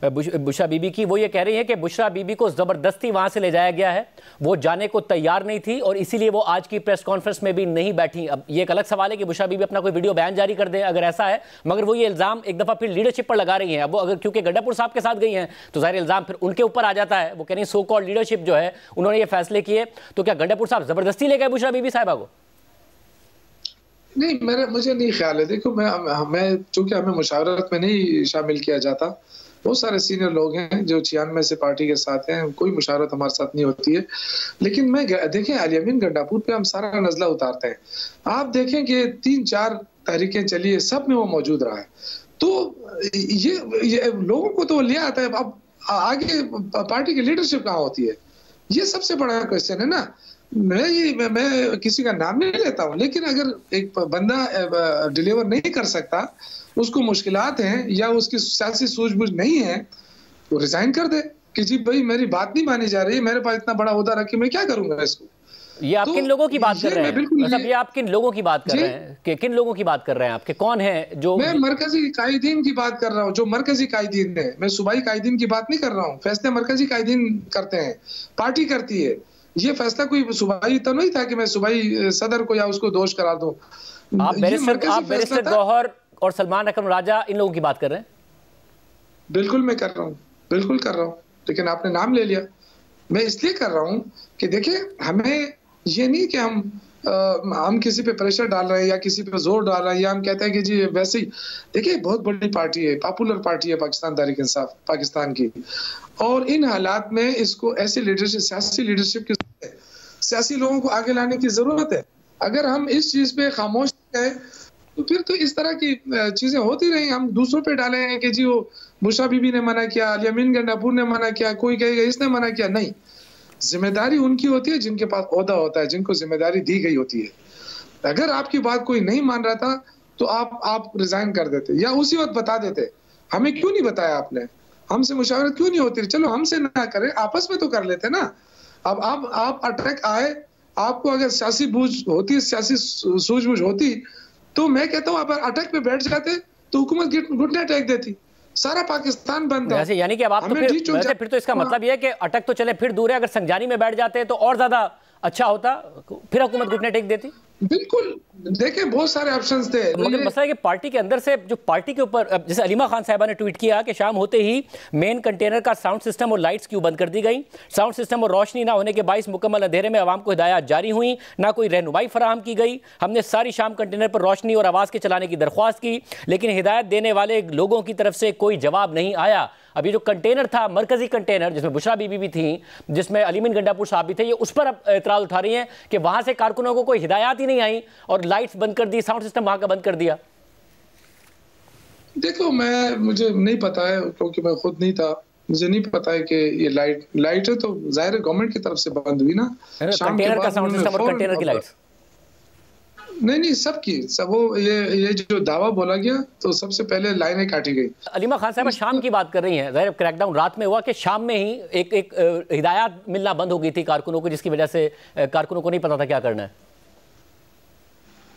बुशरा बीबी की, वो ये कह रही है कि बुशरा बीबी को जबरदस्ती वहां से ले जाया गया है, वो जाने को तैयार नहीं थी और इसीलिए वो आज की प्रेस कॉन्फ्रेंस में भी नहीं बैठी। अब ये एक अलग सवाल है कि बुशरा बीबी अपना कोई वीडियो बयान जारी कर दे अगर ऐसा है, मगर वो ये इल्जाम एक दफा फिर लीडरशिप पर लगा रही हैं। अब वो अगर क्योंकि गड्ढापुर साहब के साथ गई हैं तो जाहिर इल्जाम फिर उनके ऊपर आ जाता है। वो कह रही सो कॉल्ड लीडरशिप जो है उन्होंने ये फैसले किए, तो क्या गड्ढापुर साहब जबरदस्ती ले गए बुशरा बीबी साहिबा को? नहीं, मुझे नहीं ख्याल है। देखो, मैं चूंकि हमें मुशावरत में नहीं शामिल किया जाता, बहुत सारे सीनियर लोग हैं जो 96 से पार्टी के साथ हैं, कोई मुशावरत हमारे साथ नहीं होती है। लेकिन मैं देखें, अलियामीन गंडापुर पे हम सारा नजला उतारते हैं। आप देखें कि 3-4 तहरीकें चली है, सब में वो मौजूद रहा है। तो ये लोगों को तो लिया आता है। अब आगे पार्टी की लीडरशिप कहाँ होती है, ये सबसे बड़ा क्वेश्चन है ना। मैं किसी का नाम नहीं लेता हूँ, लेकिन अगर एक बंदा डिलीवर नहीं कर सकता, उसको मुश्किलात हैं या उसकी सियासी सूझबूझ नहीं है, तो रिजाइन कर दे कि जी भाई मेरी बात नहीं मानी जा रही है, मेरे पास इतना बड़ा ओहदा रख के मैं क्या करूंगा इसको। ये आप किन लोगों की बात कर रहे हैं? मतलब ये आप किन लोगों की बात कर रहे हैं कि किन लोगों की बात कर रहे हैं आपके? कौन है जो? मैं मरकजी कायदीन की बात कर रहा हूँ, जो मरकजी कायदीन है। मैं सूबाई कायदीन की बात नहीं कर रहा हूँ। फैसले मरकजी कायदीन करते हैं, पार्टी करती है। ये फैसला कोई सूबाई तो नहीं था कि मैं सूबाई सदर को या उसको दोष करार दूं। आप बैरिस्टर गौहर और सलमान अकरम राजा इन लोगों की बात कर रहे हैं? बिल्कुल मैं कर रहा हूँ, बिल्कुल कर रहा हूँ, लेकिन आपने नाम ले लिया। मैं इसलिए कर रहा हूँ कि देखिए, हमें ये नहीं कि हम किसी पे प्रेशर डाल रहे हैं या किसी पे जोर डाल रहे हैं या हम कहते हैं कि जी वैसे ही। देखिए, बहुत बड़ी पार्टी है, पॉपुलर पार्टी है पाकिस्तान तहरीक इंसाफ पाकिस्तान की, और इन हालात में इसको ऐसी लीडरशिप, सियासी लीडरशिप की, सियासी लोगों को आगे लाने की जरूरत है। अगर हम इस चीज पे खामोश है तो फिर तो इस तरह की चीजें होती रही। हम दूसरों पे डाले हैं कि जी वो बुशरा बीबी ने मना किया, अलियामीन गंडापुर ने मना किया, कोई कहेगा इसने मना किया। नहीं, जिम्मेदारी उनकी होती है जिनके पास ओहदा होता है, जिनको जिम्मेदारी दी गई होती है। अगर आपकी बात कोई नहीं मान रहा था तो आप रिजाइन कर देते या उसी वक्त बता देते। हमें क्यों नहीं बताया आपने? हमसे मुशावरत क्यों नहीं होती? चलो हमसे ना करें, आपस में तो कर लेते ना। अब आप अटैक आए, आपको अगर सियासी बूझ होती, सियासी सूझबूझ होती, तो मैं कहता हूँ आप अटैक पे बैठ जाते तो हुकूमत घुटने टेक देती, सारा पाकिस्तान बंद था। यानी कि अब आप तो फिर तो इसका मतलब यह है कि अटक तो चले फिर दूर है, अगर संजानी में बैठ जाते तो और ज्यादा अच्छा होता, फिर हुकूमत घुटने टेक देती। बिल्कुल, देखिए बहुत सारे ऑप्शंस थे, मगर मसला है कि पार्टी के अंदर से जो पार्टी के ऊपर, जैसे अलीमा खान साहिबा ने ट्वीट किया कि शाम होते ही मेन कंटेनर का साउंड सिस्टम और लाइट्स क्यों बंद कर दी गई। साउंड सिस्टम और रोशनी ना होने के बाइस मुकम्मल अंधेरे में आवाम को हिदायत जारी हुई, ना कोई रहनुमाई फराहम की गई। हमने सारी शाम कंटेनर पर रोशनी और आवाज़ के चलाने की दरख्वास्त की, लेकिन हिदायत देने वाले लोगों की तरफ से कोई जवाब नहीं आया। अभी जो कंटेनर था, मरकजी कंटेनर, जिसमें बुशरा बीबी भी थी, जिसमें अलीमीन गंडापुर साहब भी थे, ये उस पर अब एतराज़ उठा रही हैं कि वहां से कारकुनों को कोई हिदायत ही नहीं आई और लाइट्स बंद कर दी, साउंड सिस्टम वहां का बंद कर दिया। देखो मुझे नहीं पता है क्योंकि मैं खुद नहीं था, मुझे नहीं पता है कि ये लाइट है तो जाहिर है गवर्नमेंट की तरफ से बंद हुई ना। कंटेनर का साउंड सिस्टम और कंटेनर की लाइट्स नहीं सबकी सब वो ये जो दावा बोला गया तो सबसे पहले लाइनें काटी गई। अलीमा खान साहब शाम की बात कर रही हैं, जाहिर क्रैकडाउन रात में हुआ कि शाम में ही एक हिदायत मिलना बंद हो गई थी कारकुनों को, जिसकी वजह से कारकुनों को नहीं पता था क्या करना है।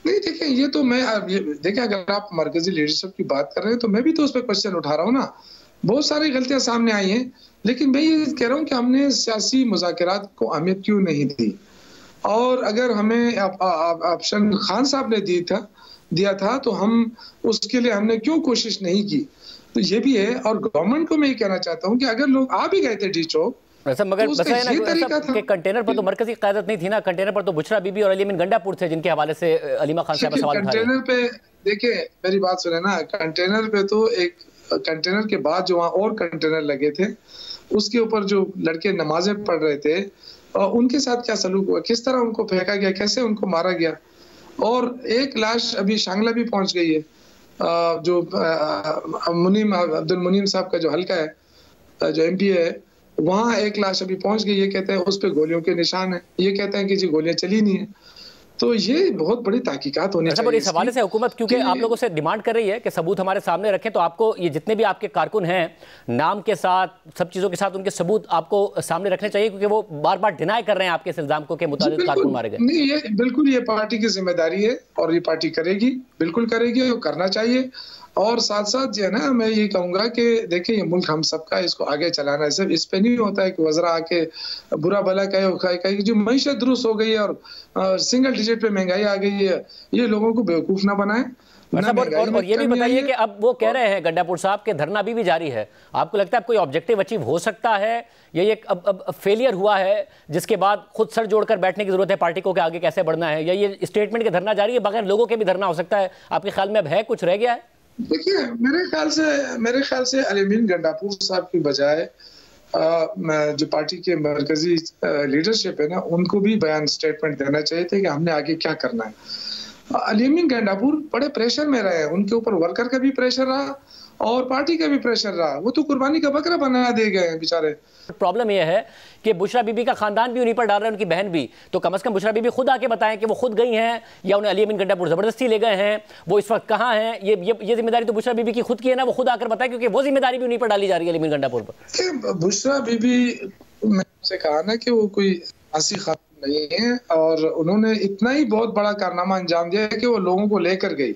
नहीं देखिए ये तो देखिए अगर आप मरकजी लीडरशिप की बात कर रहे हैं तो मैं भी तो उस पर क्वेश्चन उठा रहा हूँ ना। बहुत सारी गलतियां सामने आई हैं, लेकिन मैं ये कह रहा हूँ कि हमने सियासी मुज़ाकरात को अहमियत क्यों नहीं दी, और अगर हमें ऑप्शन खान साहब ने दिया था तो हम उसके लिए हमने क्यों कोशिश नहीं की, तो ये भी है। और गवर्नमेंट को मैं ये कहना चाहता हूँ कि अगर लोग आ भी गए थे डी चौक मगर तो कंटेनर पर तो मरकजी क़यादत नहीं थी ना, कंटेनर पर तो बुशरा बीबी और अली अमीन गंडापुर थे, जिनके हवाले से अलीमा खान साहब सवाल उठा रहे हैं। कंटेनर पे देखिए मेरी बात सुने ना, कंटेनर पे तो एक कंटेनर के बाद जो वहाँ और कंटेनर लगे थे उसके ऊपर जो लड़के नमाजें पढ़ रहे थे उनके साथ क्या सलूक हुआ, किस तरह उनको फेंका गया, कैसे उनको मारा गया। और एक लाश अभी शांगला भी पहुंच गई है, जो अब्दुल मुनीम साहब का जो हल्का है जो एमपी है, वहाँ एक लाश अभी पहुंच गई। ये कहते हैं उस पे गोलियों के निशान है, ये कहते हैं कि जी गोलियां चली नहीं है। तो ये बहुत बड़ी तहकीकात होनी चाहिए। इस हवाले से हुकूमत क्योंकि आप लोगों से डिमांड कर रही है कि सबूत हमारे सामने रखें, तो आपको ये जितने भी आपके कारकुन हैं नाम के साथ सब चीज़ों के साथ उनके सबूत आपको सामने रखने चाहिए, क्योंकि वो बार बार डिनाई कर रहे हैं आपके इस इल्जाम को कि मुताबिक कारकुन मारे गए। नहीं ये बिल्कुल ये पार्टी की जिम्मेदारी है और ये पार्टी करेगी, बिल्कुल करेगी और करना चाहिए। और साथ साथ जो है ना मैं ये कहूंगा कि देखिए ये मुल्क हम सबका, इसको आगे चलाना है। सिर्फ इस पे नहीं होता है कि वज़रा आके बुरा भला कहे जो मईशत दुरुस्त हो गई है और सिंगल डिजिट पे महंगाई आ गई है, ये लोगों को बेवकूफ ना बनाए। और ये भी बताइए कि अब वो कह रहे हैं गंडापुर साहब के धरना भी जारी है, आपको लगता है कोई ऑब्जेक्टिव अचीव हो सकता है, ये अब फेलियर हुआ है जिसके बाद खुद सर जोड़कर बैठने की जरूरत है पार्टी को कि आगे कैसे बढ़ना है, या ये स्टेटमेंट के धरना जारी है, बगैर लोगों के भी धरना हो सकता है? आपके ख्याल में अब है कुछ रह गया है? देखिए मेरे ख्याल से अली अमीन गंडापुर साहब की बजाय जो पार्टी के मरकजी लीडरशिप है ना, उनको भी बयान स्टेटमेंट देना चाहिए थे कि हमने आगे क्या करना है। अली अमीन गंडापुर बड़े प्रेशर में रहे, उनके ऊपर वर्कर का भी प्रेशर रहा और पार्टी का भी प्रेशर रहा, वो तो कुर्बानी का बकरा बना दे गए हैं बेचारे। प्रॉब्लम यह है कि बुशरा बीबी का खानदान भी उन्हीं पर डाल रहा है, उनकी बहन भी, तो कम से कम बुशरा बीबी खुद आके बताएं कि वो खुद गई हैं या उन्हें अली अमीन गंडापुर जबरदस्ती ले गए हैं, वो इस वक्त कहाँ हैं। ये जिम्मेदारी तो बुशरा बीबी की खुद की है ना, वो खुद आकर बताएं, क्योंकि वो जिम्मेदारी भी उन्हीं पर डाली जा रही है अली अमीन गंडापुर पर। बुशरा बीबी मैंने कहा ना कि वो कोई आसी खातून नहीं है और उन्होंने इतना ही बहुत बड़ा कारनामा अंजाम दिया है कि वो लोगों को लेकर गई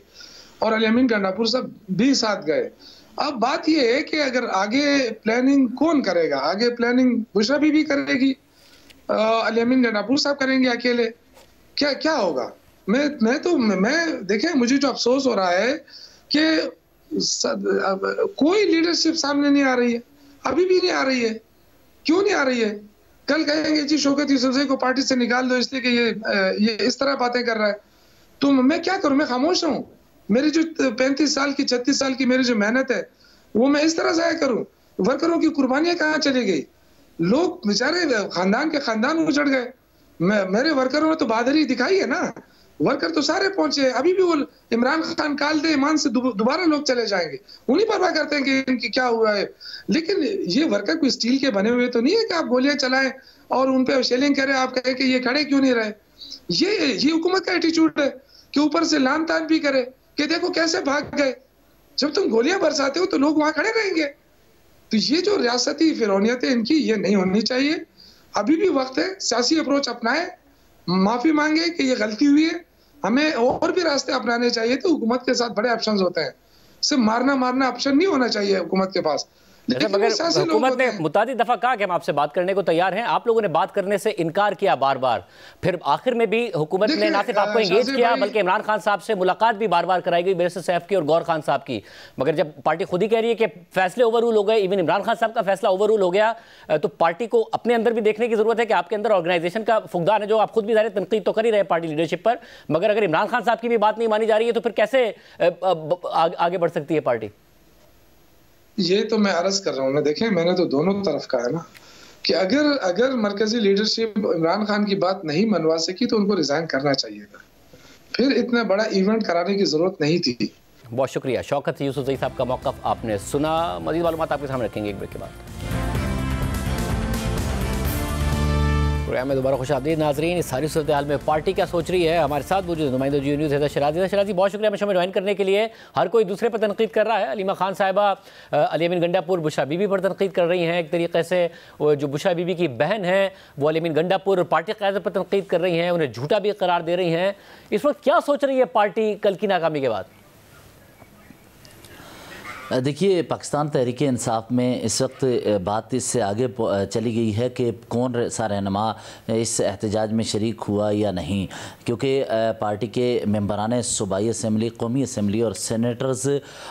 और अली अमीन गंडापुर साहब भी साथ गए। अब बात यह है कि अगर आगे प्लानिंग कौन करेगा, आगे प्लानिंग बुशरा बीबी करेगी, अली अमीन गंडापुर साहब करेंगे अकेले, क्या होगा? मैं देखें मुझे जो अफसोस हो रहा है कि कोई लीडरशिप सामने नहीं आ रही है, अभी भी नहीं आ रही है। क्यों नहीं आ रही है? कल कहेंगे जी शौकत यूसुफजई को पार्टी से निकाल दो इसलिए कि ये इस तरह बातें कर रहा है, तो मैं क्या करूं? मैं खामोश हूं? मेरी जो 35 साल की 36 साल की मेरी जो मेहनत है वो मैं इस तरह जाया करूं? वर्करों की कुर्बानियां कहाँ चली गई? लोग बेचारे खानदान के खानदान उजड़ गए। मेरे वर्करों ने तो बहादुरी दिखाई है ना, वर्कर तो सारे पहुंचे। अभी भी वो इमरान खान काल दे ईमान से दोबारा लोग चले जाएंगे, उन्हीं परवाह करते हैं कि इनकी क्या हुआ है। लेकिन ये वर्कर कोई स्टील के बने हुए तो नहीं है कि आप गोलियां चलाएं और उन पे शेलिंग करें, आप कहें कि ये खड़े क्यों नहीं रहे। ये हुकूमत का एटीट्यूड है कि ऊपर से लान तान भी करे कि देखो कैसे भाग गए। जब तुम गोलियां बरसाते हो तो लोग वहां खड़े रहेंगे। तो ये जो रियासती फिरौनियत है इनकी, ये नहीं होनी चाहिए। अभी भी वक्त है, सियासी अप्रोच अपनाए, माफी मांगे कि ये गलती हुई है, हमें और भी रास्ते अपनाने चाहिए। तो हुकूमत के साथ बड़े ऑप्शंस होते हैं, सिर्फ मारना ऑप्शन नहीं होना चाहिए हुकूमत के पास। मगर हुकूमत ने मुतादिद दफा कहा कि हम आपसे बात करने को तैयार हैं, आप लोगों ने बात करने से इनकार किया बार बार। फिर आखिर में भी हुकूमत ने ना सिर्फ आपको एंगेज किया बल्कि इमरान खान साहब से मुलाकात भी बार बार कराई गई, बैरिस्टर सैफ की और गौर खान साहब की। मगर जब पार्टी खुद ही कह रही है कि फैसले ओवररूल हो गए, इवन इमरान खान साहब का फैसला ओवररूल हो गया, तो पार्टी को अपने अंदर भी देखने की जरूरत है कि आपके अंदर ऑर्गेनाइजेशन का फुकदान है, जो आप खुद भी ज़ाहिर तनकीद तो कर ही रहे पार्टी लीडरशिप पर। मगर अगर इमरान खान साहब की भी बात नहीं मानी जा रही है तो फिर कैसे आगे बढ़ सकती है पार्टी? ये तो मैं अर्ज कर रहा हूँ ना, देखें मैंने तो दोनों तरफ कहा है ना कि अगर मरकजी लीडरशिप इमरान खान की बात नहीं मनवा सकी तो उनको रिजाइन करना चाहिए था, फिर इतना बड़ा इवेंट कराने की जरूरत नहीं थी। बहुत शुक्रिया शौकत यूसुफजई साहब का मौक़िफ़ आपने सुना। मज़ीद मालूमात आपके सामने रखेंगे एक ब्रेक के बाद। प्रोग्राम में दोबारा खुशामदीद नाज़रीन। इस सारी सूरत हाल में पार्टी क्या सोच रही है, हमारे साथ मौजूद नुमाइंदा जी न्यूज़ हैदर शराजी। बहुत शुक्रिया हमें ज्वाइन करने के लिए। हर कोई दूसरे पर तनकीद कर रहा है। अलीमा खान साहिबा अली अमीन गंडापुर बुशरा बीबी पर तनकीद कर रही हैं। एक तरीके से जो बुशरा बीबी की बहन है वो अली अमीन गंडापुर पार्टी क़यादत पर तनकीद कर रही हैं, उन्हें झूठा भी करार दे रही हैं। इस वक्त क्या सोच रही है पार्टी कल की नाकामी के बाद? देखिए, पाकिस्तान तहरीक इंसाफ में इस वक्त बात इससे आगे चली गई है कि कौन सा रहनुमा इस एहतजाज में शरीक हुआ या नहीं, क्योंकि पार्टी के मेंबरान सूबाई असम्बली, कौमी असम्बली और सेनेटर्स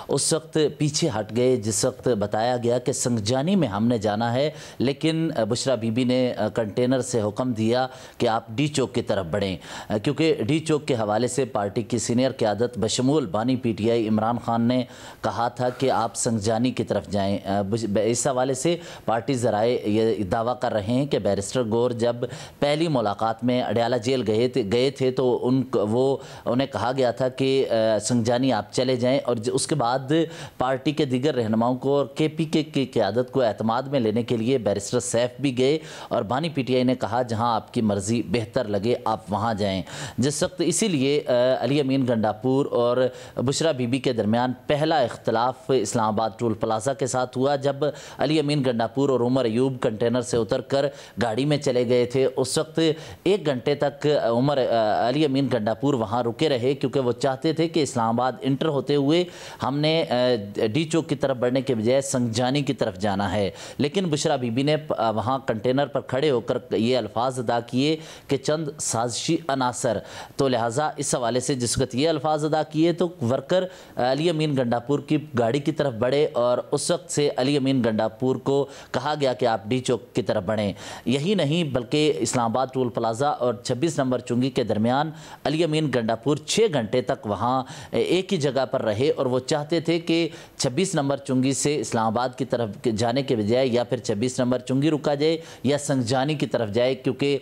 उस वक्त पीछे हट गए जिस वक्त बताया गया कि संगजानी में हमने जाना है, लेकिन बुशरा बीबी ने कंटेनर से हुक्म दिया कि आप डी चौक की तरफ बढ़ें, क्योंकि डी चौक के हवाले से पार्टी की सीनियर क़यादत बशमूल बानी PTI इमरान खान ने कहा था कि आप संगजानी की तरफ जाएं। इस हवाले से पार्टी ज़राए ये दावा कर रहे हैं कि बैरिस्टर गौर जब पहली मुलाकात में अडयाला जेल गए थे तो उन्हें कहा गया था कि संगजानी आप चले जाएं, और उसके बाद पार्टी के दीगर रहनुमाओं को और KPK की क़यादत को एतमाद में लेने के लिए बैरिस्टर सैफ भी गए और बानी PTI ने कहा जहां आपकी मर्ज़ी बेहतर लगे आप वहां जाएं। जिस वक्त इसीलिए अली अमीन गंडापुर और बुशरा बीबी के दरमियान पहला इख्तलाफ इस्लामाबाद टोल प्लाजा के साथ हुआ, जब अली अमीन गंडापुर और उमर अयूब कंटेनर से उतरकर गाड़ी में चले गए थे। उस वक्त 1 घंटे तक अली अमीन गंडापुर वहां रुके रहे, क्योंकि वो चाहते थे कि इस्लामाबाद इंटर होते हुए हमने डी चौक की तरफ बढ़ने के बजाय संगजानी की तरफ जाना है। लेकिन बुशरा बीबी ने वहां कंटेनर पर खड़े होकर ये अल्फाज अदा किए कि चंद साजिशी अनासर, तो लिहाजा इस हवाले से जिस वक्त ये अल्फाज अदा किए तो वर्कर अली अमीन गंडापुर की गाड़ी की तरफ बढ़े और उस वक्त से अली अमीन गंडापुर को कहा गया कि आप डी चौक की तरफ बढ़ें। यही नहीं बल्कि इस्लामाबाद टोल प्लाजा और 26 नंबर चुंगी के दरमियान अली अमीन गंडापुर 6 घंटे तक वहाँ एक ही जगह पर रहे, और वो चाहते थे कि 26 नंबर चुंगी से इस्लामाबाद की तरफ जाने के बजाय या फिर 26 नंबर चुंगी रुका जाए या संगजानी की तरफ जाए, क्योंकि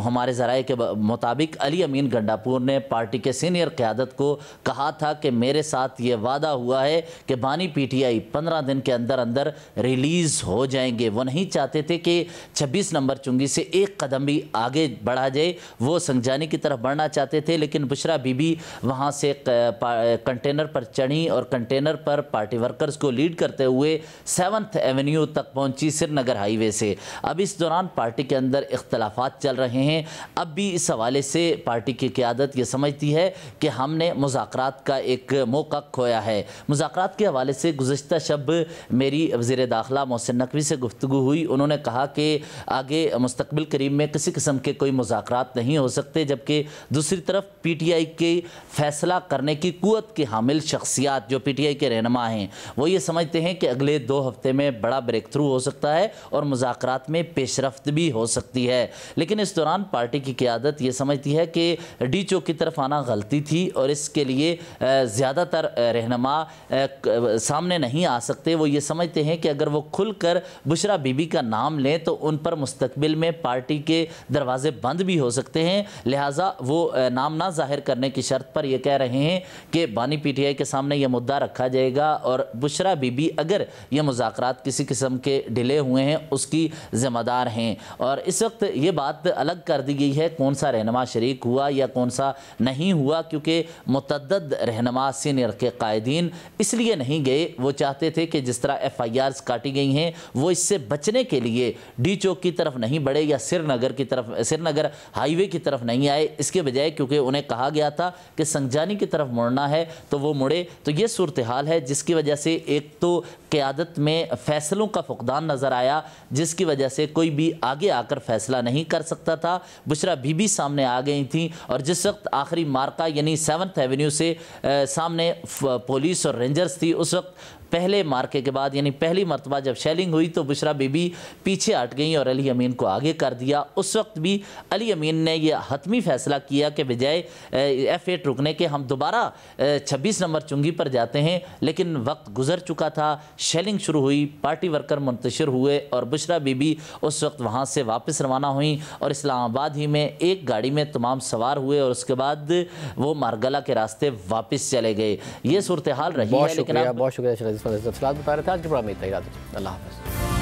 हमारे ज़राए के मुताबिक अली अमीन गंडापुर ने पार्टी के सीनियर क़यादत को कहा था कि मेरे साथ ये वादा हुआ है कि बानी PTI 15 दिन के अंदर अंदर रिलीज़ हो जाएंगे। वो नहीं चाहते थे कि 26 नंबर चुंगी से एक कदम भी आगे बढ़ा जाए, वो संगजानी की तरफ बढ़ना चाहते थे। लेकिन बुशरा बीबी वहाँ से कंटेनर पर चढ़ी और कंटेनर पर पार्टी वर्कर्स को लीड करते हुए 7th एवेन्यू तक पहुँची श्रीनगर हाईवे से। अब इस दौरान पार्टी के अंदर इख्तलाफात चल रहे हैं। अब भी इस हवाले से पार्टी की क़यादत ये समझती है कि हमने मुज़ाकरात का एक मौका खोया है। मुज़ाकरात के हवाले से गुज़श्ता शब मेरी वज़ीर दाखिला मोहसिन नकवी से गुफ्तगू हुई। उन्होंने कहा कि आगे मुस्तक़बिल करीब में किसी किस्म के कोई मुज़ाकरात नहीं हो सकते, जबकि दूसरी तरफ PTI के फ़ैसला करने की क़ुव्वत के हामिल शख्सियात जो PTI के रहनुमा हैं वो ये समझते हैं कि अगले 2 हफ्ते में बड़ा ब्रेक थ्रू हो सकता है और मुज़ाकरात में पेशरफ्त भी हो सकती है। लेकिन इस दौरान पार्टी की क़यादत ये समझती है कि डी चौक की तरफ आना गलती थी और इसके लिए ज़्यादातर रहनुमा सामने नहीं आ सकते। वो ये समझते हैं कि अगर वो खुलकर बुशरा बीबी का नाम लें तो उन पर मुस्तकबिल में पार्टी के दरवाजे बंद भी हो सकते हैं, लिहाजा वो नाम ना जाहिर करने की शर्त पर ये कह रहे हैं कि बानी PTI के सामने ये मुद्दा रखा जाएगा और बुशरा बीबी अगर ये मुज़ाकरात किसी किस्म के डिले हुए हैं उसकी ज़िम्मेदार हैं। और इस वक्त ये बात अलग कर दी गई है कौन सा रहनुमा शरीक हुआ या कौन सा नहीं हुआ, क्योंकि मुतअद्दिद रहनुमा सीनियर के कायदीन इसलिए नहीं गए, वो चाहते थे कि जिस तरह FIRs काटी गई हैं वो इससे बचने के लिए डी चौक की तरफ नहीं बढ़े या श्रीनगर की तरफ, श्रीनगर हाईवे की तरफ नहीं आए, इसके बजाय क्योंकि उन्हें कहा गया था कि संगजानी की तरफ मुड़ना है तो वो मुड़े। तो ये सूरत हाल है जिसकी वजह से एक तो क़यादत में फ़ैसलों का फुकदान नज़र आया, जिसकी वजह से कोई भी आगे आकर फ़ैसला नहीं कर सकता था। बुशरा बीबी सामने आ गई थी और जिस वक्त आखिरी मार्का यानी 7th एवेन्यू से सामने पुलिस और रेंजर्स थी, उस वक्त पहले मार्के के बाद यानी पहली मरतबा जब शेलिंग हुई तो बुशरा बीबी पीछे हट गई और अली अमीन को आगे कर दिया। उस वक्त भी अली अमीन ने यह हतमी फैसला किया कि बजाय F8 रुकने के हम दोबारा 26 नंबर चुंगी पर जाते हैं, लेकिन वक्त गुजर चुका था, शेलिंग शुरू हुई, पार्टी वर्कर मुंतशिर हुए और बुशरा बीबी उस वक्त वहाँ से वापस रवाना हुई और इस्लामाबाद ही में एक गाड़ी में तमाम सवार हुए और उसके बाद वो मारगला के रास्ते वापस चले गए। ये सूरत हाल रही है। बहुत शुक्रिया, बहुत शुक्रिया। बता रहे थे आज के प्रोग्राम में इतना ही। अल्लाह हाफ़िज़।